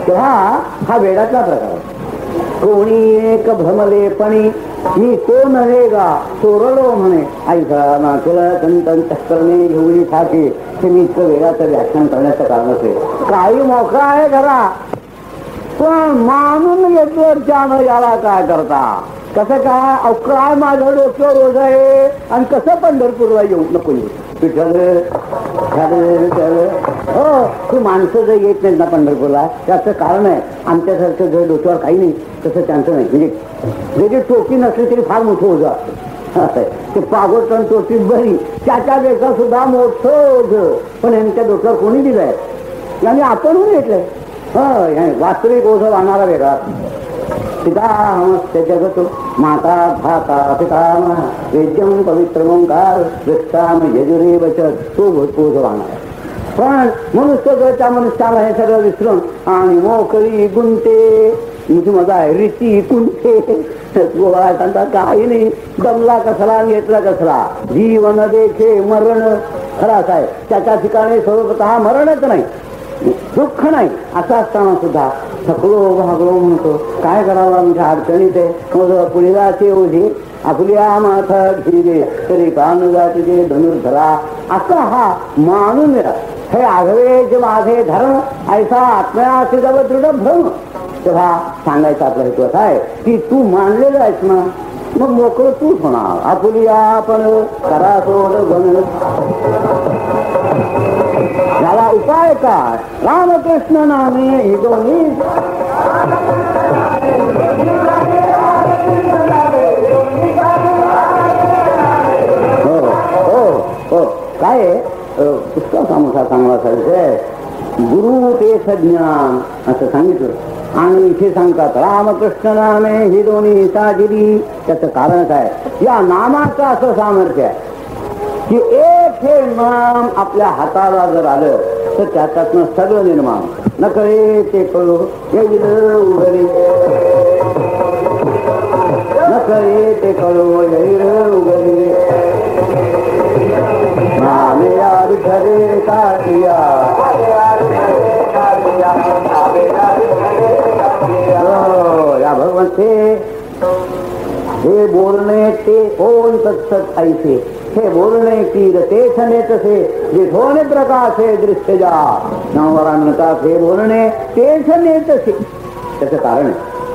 तेव्हा हा वेडातला प्रकार. कोणी एक भ्रमलेपणी मी तो नव्हे गा चोरलो म्हणे ऐसा नातेला करणे घेऊन ठाके. हे मी इतकं वेळाचं व्याख्यान करण्याचं कारण असेल. काही मोकळा आहे घरा पण मानून घेतल्यावर याला काय करता कसं काय काय माझं डोक्यावर रोज आहे आणि कसं पंढरपूरला येऊ नको विठ्ठल. हो ती माणसं जर येत नाहीत ना पंढरपूरला त्याचं कारण आहे आमच्यासारखं जर डोक्यावर काही नाही तसं त्यांचं नाही. म्हणजे जे टोपी नसली तरी फार मोठं ओझं असतं. ते पागोटन टोपी बरी त्याच्यापेक्षा सुद्धा मोठं ओझं पण यांच्या डोक्यावर कोणी दिलंय आणि आपणहून घेतलंय. वास्तविक ओझं वाहणारा वेगळा. पिता जगतो माता भाता पिता वेद्यम पवित्र ओंकार वृक्षाम यजुरे वचत तो भूतपूज वाहणार. पण मनुष्य जर त्या मनुष्याला हे सगळं विसरून आणि मोकळी गुंते म्हणजे माझा रीती कुंठे गोळा काही नाही. दमला कसला घेतला कसला जीवन देखे मरण खराच आहे. त्याच्या ठिकाणी सर्वतः मरणच नाही, दुःख नाही. असं असताना सुद्धा थकलो भागलो म्हणतो. काय करावं म्हणजे अडचणीत आहे. मग पुढीलाचे ओझे आपल्या माथा घिरे तरी कान जाते धनुर्धरा. असा हा मानून हे आघवेचे माझे धर्म ऐसा आत्म्याचे जवळ दृढ भ्रम. तेव्हा सांगायचं आपला हेतू असा आहे की तू मानलेलं आहेस ना, मग मोकळं तूच होणार. आपुलिया आपण करा सोड गण. याला उपाय काय? रामकृष्ण नामे हे दोन्ही काय पुस्तका मोठा चांगला सांगितलंय. गुरु तेच ज्ञान असं सांगितलं. आणि इथे सांगतात रामकृष्ण नामे ही दोन्ही साजिरी. त्याचं कारण काय? या नामाचं असं सामर्थ्य आहे की एक हे नाम आपल्या हाताला जर आलं तर त्याच्यातनं सगळं निर्माण. न कळे ते कळो येईल उघडे, न कळे ते कळो येईल उघडे. नामे यार खरे काढिया या भगवंते हे बोलणे ते ओन तत्सत ऐसे. हे बोलणे तीर तेच नेतसे जिथोने प्रकाशे दृश्य जा. नवरा म्हणतात हे बोलणे तेच नेतसे. त्याचं कारण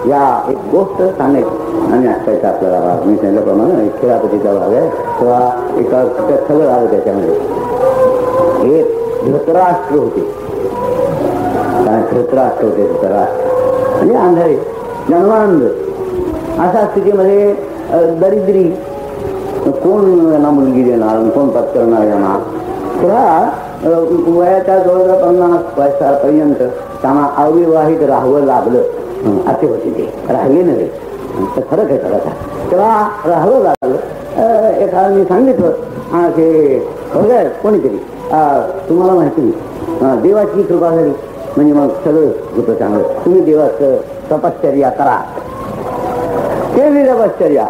या एक गोष्ट सांगायची आणि आठवायचं आपल्याला. मी सांगितल्याप्रमाणे एक खेळापतीचा भाग आहे तेव्हा एका सगळं आलं त्याच्यामध्ये. एक धृतराष्ट्र होते. काय धृतराष्ट्र होते? धृतराष्ट्र म्हणजे आंधळे जन्मांध. अशा स्थितीमध्ये दरिद्री कोण यांना मुलगी देणार, कोण पत्करणार यांना. तेव्हा वयाच्या जवळजवळ 50 वर्षापर्यंत त्यांना अविवाहित राहावं लागलं. असे होते ते, राहिले नव्हे. फरक आहे खरं. तेव्हा राहावं लागलं. एखाद्याने सांगितलं की बघा कोणीतरी तुम्हाला माहिती देवाची कृपा झाली म्हणजे मग सगळं होतं चांगलं. तुम्ही देवाचं तपश्चर्या करा. केली तपश्चर्या.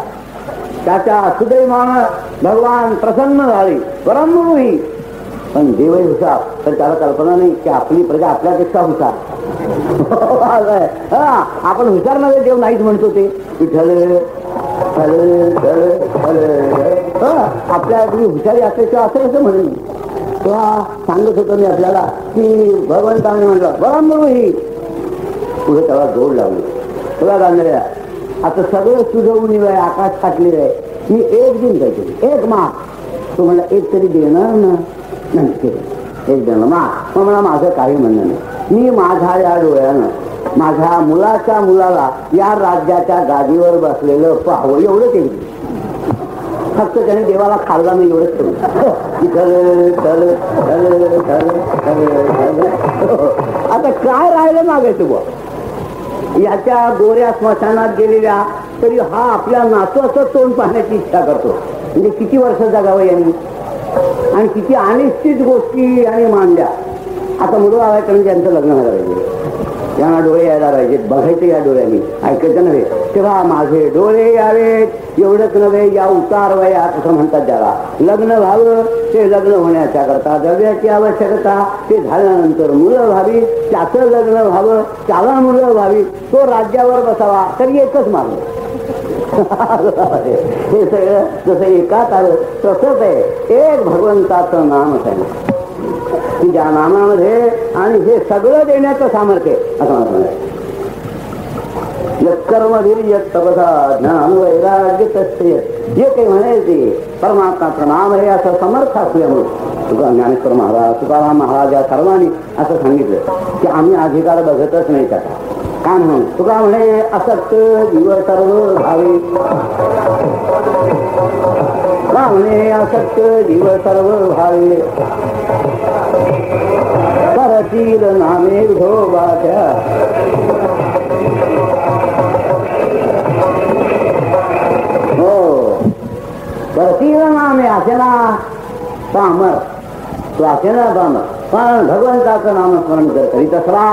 त्याच्या सुदैवान भगवान प्रसन्न झाले. परमही पण देवही हुशार. तर त्याला कल्पना नाही की आपली प्रजा आपल्यापेक्षा हुशार. आपण हुशार नव्हे देव नाहीच म्हणतो ते. विठ्ठल आपल्या हुशारी असल्याशिवाय असं कसं म्हणेल. तेव्हा सांगत होतो मी आपल्याला की भगवंताने म्हटलं ब्रह्मही पुढे त्याला जोड लावली. तुला गांधळ्या आता सगळं सुजवून आहे, आकाश टाकलेलं आहे. मी एक दिन काहीतरी एक माग तो म्हणला एक तरी देणार ना. नाही एक देणार मग मला माझं काही म्हणणं नाही. मी माझ्या या डोळ्यानं माझ्या मुलाच्या मुलाला या राज्याच्या गादीवर बसलेलं पाहावं एवढं केलं. फक्त त्याने देवाला खाल्ला नाही एवढंच करू. आता काय राहिलं मागायचं बुवा. याच्या गोऱ्या स्मशानात गेलेल्या तरी हा आपल्या नातवाचं तोंड पाहण्याची इच्छा करतो. म्हणजे किती वर्ष जगावं यांनी आणि किती अनिश्चित गोष्टी आणि मांडल्या. आता मुलं आवायचं म्हणजे यांचं लग्न व्हायला पाहिजे. यांना डोळे यायला पाहिजे. बघायचे या डोळ्यांनी, ऐकायचं नव्हे. तेव्हा माझे डोळे यावेत एवढंच नव्हे. या उतार वयात असं म्हणतात ज्याला लग्न व्हावं ते लग्न होण्याच्या करता द्रव्याची आवश्यकता. ते झाल्यानंतर मुलं व्हावी. त्याचं लग्न व्हावं, त्याला मुलं व्हावी. तो राज्यावर बसावा. तरी एकच मार्ग. हे सगळं जसं एकात आलं तसंच आहे. एक भगवंताचं नाम आहे की ज्या नामामध्ये आणि हे सगळं देण्याचं सामर्थ्य असं म्हणतात. कर्मधीर तपसा ज्ञान वैराग्य तस्य जे काही म्हणायचे परमात्माचं नाम आहे असं समर्थ असल्यामुळे ज्ञानेश्वर महाराज तुकाराम महाराज या सर्वांनी असं सांगितलं की आम्ही अधिकार बघतच नाही त्याचा. काय म्हणून तुका म्हणे असक्त जीव सर्व भावे. का म्हणे असक्त जीव सर्व भावे करतील नामे विठोबाच्या. हो करतील नामे असेना पामर तो असेना पामर पण भगवंताचं नामस्मरण जर करीत असला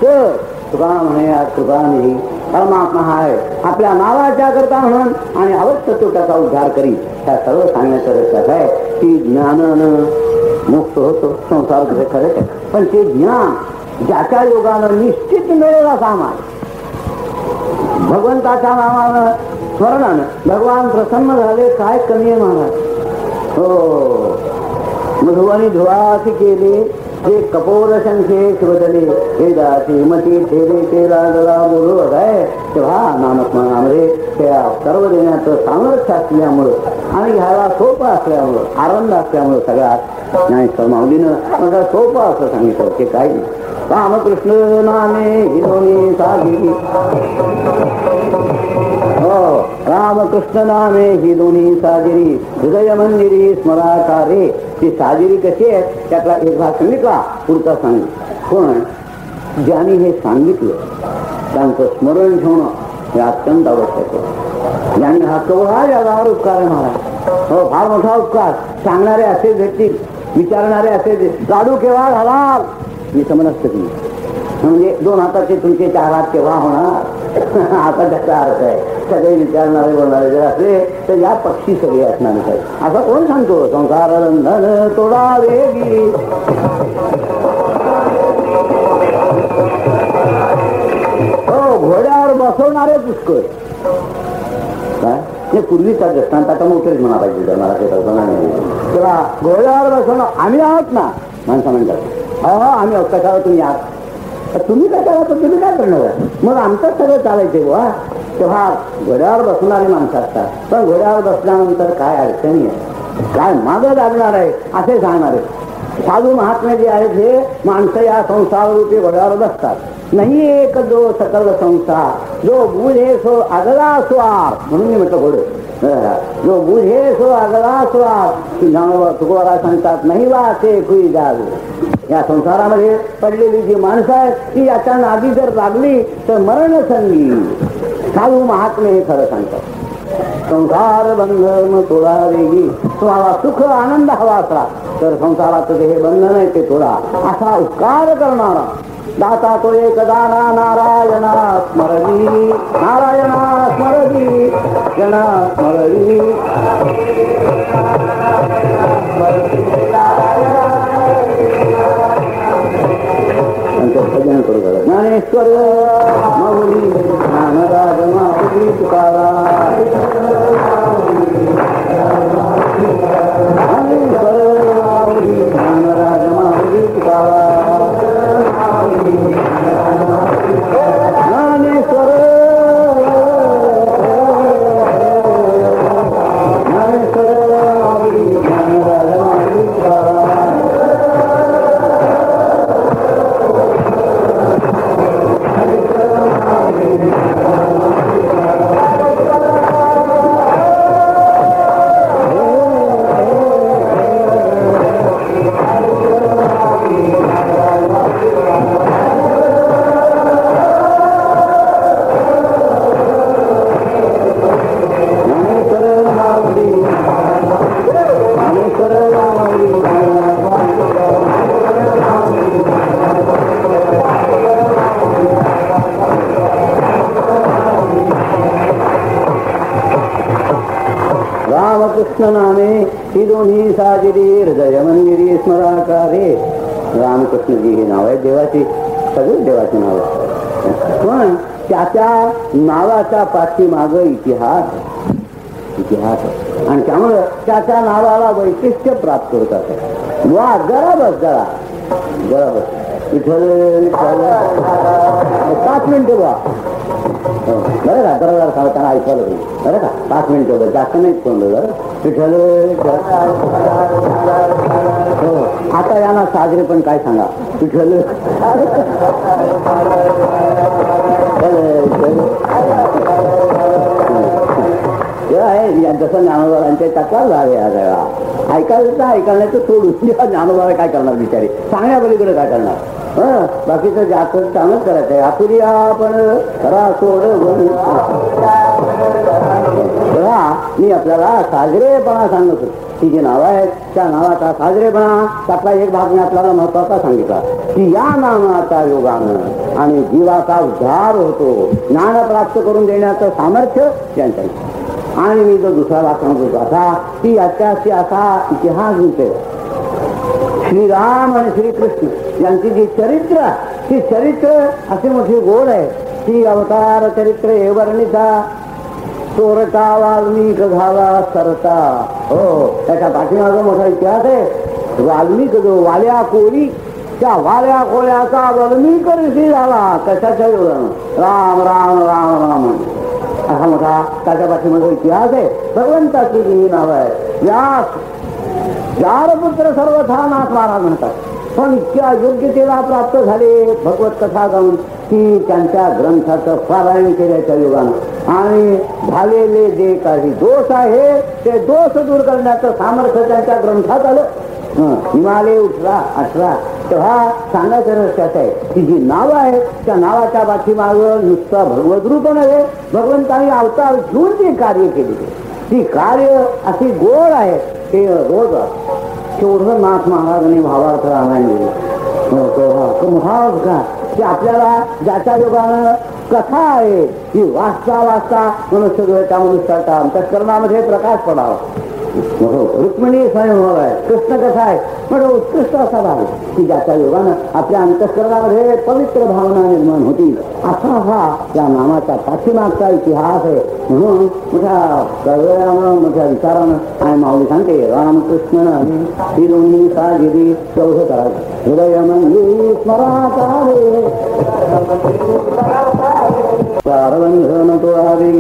तर तुका म्हणे कृपानिधी परमात्मा आहे आपल्या नावाच्या करता म्हणून आणि अवश्य तो त्याचा उद्धार करी. त्या सर्व सांगण्याचं रस्त्यात आहे की ज्ञानानं मुक्त होतो संसार खरंच आहे. पण ते ज्ञान ज्याच्या योगानं निश्चित मिळेल असा मान भगवंताच्या नावानं स्मरणानं भगवान प्रसन्न झाले. काय कमी आहे महाराज. हो मधुवानी धुवासी केले ते कपोर संख्येश बदले हे दासी मती ठेले ते लागला बोलू आहे. तेव्हा नामस्मरणामध्ये त्या सर्व देण्याचं सामर्थ्य असल्यामुळं आणि ह्याला सोपं असल्यामुळं आनंद असल्यामुळं सगळ्यात नाही माऊलीनं मला सोपं असं सांगितलं की काही नाही. रामकृष्ण नामे हिरोनी सागिरी हो रामकृष्ण नामे ही दोन्ही साजिरी हृदय मंदिरी स्मराकारे. ती साजिरी कशी आहे त्यातला एक भाग सांगितला पुढचा सांग. पण ज्यांनी हे सांगितलं त्यांचं स्मरण ठेवणं हे अत्यंत आवश्यक आहे. ज्यांनी हा केवढा जगावर उपकार आहे महाराज. हो फार मोठा उपकार. सांगणारे असे भेटतील विचारणारे असे लाडू केव्हा घालाल मी समजतं की म्हणजे 2 हाताचे तुमचे 4 हात केव्हा होणार आता त्याचा अर्थ आहे. सगळे विचारणारे बोलणारे जर असले तर या पक्षी सगळे असणारे आहेत. असं कोण सांगतो संसार बंधन तोडा वेगी. हो घोड्यावर बसवणारे पुष्कळ काय पूर्वीचा दृष्टांत आता मोठेच म्हणा पाहिजे मला ते कल्पना नाही. तेव्हा घोड्यावर बसवणं आम्ही आहोत ना माणसं म्हणतात. हो आम्ही आहोत कशाला तुम्ही आहात तुम्ही काय करा तर तुम्ही काय करणार मग आमचं सगळं चालायचे बुवा. तेव्हा घोड्यावर बसणारी माणसं असतात. पण घोड्यावर बसल्यानंतर काय अडचणी आहे काय मागं लागणार आहे असे सांगणारे साधू महात्मे जे आहेत हे माणसं या संसाररूपी घोड्यावर बसतात. नाही एक जो सकल संसार जो बुझे सो अगला स्वार म्हणून मी म्हटलं घोडं जो बुझे सो अगला स्वार तुकोबारा सांगतात नाही वा ते खुई जाऊ. या संसारामध्ये पडलेली जी माणसं आहेत ती याच्या नादी जर लागली तर मरण संगी. साधू महात्मे हे खरं सांगतात. संसार बंधन तोडा वेगी. तुम्हाला सुख आनंद हवा असला तर संसाराचं हे बंधन आहे ते तोडा असा उपकार करणारा दाता तो एक दाना नारायणा स्मरणी नारायणा स्मरणी जना स्मरणी भजन करू शकत. ज्ञानेश्वर माऊली ज्ञानराज माऊली तुकाराम ज्ञानेश्वर माऊली ज्ञानराज माऊली तुकाराम ज्ञानेश्वर ज्ञानेश्वर माऊली ज्ञानराज माऊली तुकाराम. रामकृष्ण नामे ही दोन्ही साजिरी हृदय मंदिरी स्मराकारे. रामकृष्णजी हे नाव आहे देवाची सगळी देवाची नाव आहे. पण त्याच्या नावाच्या पाठीमाग इतिहास इतिहास आणि त्यामुळं त्याच्या नावाला वैशिष्ट्य प्राप्त होतात. वा जरा बस जरा जरा बस विठ्ठल विठ्ठल 5 मिनिटं बा बरं का जरा सांगताना ऐकायला पाहिजे बरं का 5 मिनिटं बरं जास्त नाहीच कोणलं विठ्ठल. हो आता यांना साजरे पण काय सांगा विठ्ठल आहे जसं ज्ञानोबारांच्या टक्कर झाले ऐकायचं ऐकण्याचं सोडून ज्ञानोबारा काय करणार बिचारे सांगण्यापलीकडे काय करणार. बाकीचं जास्त चांगलंच करायचं आहे. आपुरी आपण खरा सोड आता मी आपल्याला साजरेपणा सांगत होतो. ती जी नावं आहेत त्या नावाचा साजरेपणा त्यातला एक भाग मी आपल्याला महत्वाचा सांगितला की या नामाच्या योगानं आणि जीवाचा उद्धार होतो. ज्ञान प्राप्त करून देण्याचं सामर्थ्य त्यांच्या. आणि मी जो दुसरा भाग सांगत होतो असा की याच्याशी असा इतिहास दिसतो. श्रीराम आणि श्रीकृष्ण यांची जी चरित्र ती चरित्र अशी मोठी गोड आहे. ती अवतार चरित्र हे वर्णिता चोरटा वाल्मिक झाला सरता. हो, त्याच्या पाठीमागं मोठा इतिहास आहे. वाल्मिक जो वाल्या कोळी त्या वाल्या कोळ्याचा वाल्मिक ऋषी झाला. कशाच्या योगानं? राम राम राम राम असा मोठा त्याच्या पाठीमागं इतिहास आहे. भगवंताची जी नाव आहे. व्यास जारपुत्र सर्वथा नाथ महाराज म्हणतात. पण इतक्या योग्यतेला प्राप्त झाले भगवत कथा गाऊन की त्यांच्या ग्रंथाचं पारायण केल्याच्या योगानं आणि झालेले जे काही दोष आहे ते दोष दूर करण्याचं सामर्थ्य त्यांच्या ग्रंथात आलं. हिमालय 18 तेव्हा सांगायचं रस्त्याचं आहे की जी नावं आहेत त्या नावाच्या पाठीमागं नुसतं भगवत रूप नव्हे, भगवंतांनी अवतार घेऊन जी कार्य केली ती कार्य अशी गोड आहे. ते रोज तेवढं नाथ महाराजांनी भावार्थ रामायण का की आपल्याला ज्याच्या योगानं कथा आहे की वाचता वाचता मनुष्य त्या मनुष्याच्या अंतःकरणामध्ये प्रकाश पडावा. रुक्मिणी स्वयंभव आहे, कृष्ण कथा आहे, पण उत्कृष्ट असा भाग की ज्याच्या योगानं आपल्या अंतःकरणामध्ये पवित्र भावना निर्माण होतील असा हा या नामाच्या पाठीमागचा इतिहास आहे. म्हणून मोठ्या कळवळ्यानं मोठ्या विचारानं आणि माऊली सांगते रामकृष्ण ही दोन्ही सागिरी चौघ करायचं हृदय मंदिर स्मराकारे प्रारबंधन तोळावी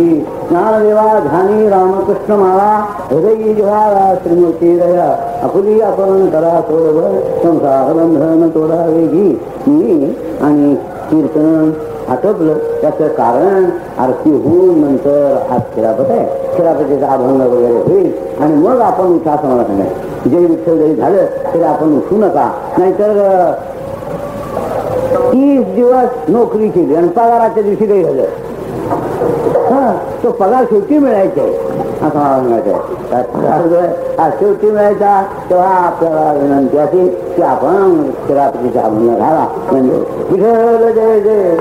ज्ञानदेवा ध्यानी रामकृष्ण माळा हृदयी ज्वाळा श्रीमूर्ती दया आपुली अपहरण करा सोडव संसार बंधन तोडावे घी. मी आणि कीर्तन आटोपलं त्याचं कारण आरती होऊन नंतर आज खिरापत आहे. खिरापतीचा अभंग वगैरे होईल आणि मग आपण उठासनाला सांगायचं. जे विठ्ठल जरी झालं तरी आपण उठू नका. नाहीतर 30 दिवस नोकरी केली आणि पगाराच्या दिवशी काही झालं तो पगार शेवटी मिळायचा असं मला म्हणायचं. पगार जो आहे शेवटी मिळायचा तेव्हा आपल्याला विनंती अशी की आपण शिरापतीचा अभंग घाला. म्हणजे विठ्ठल जय जय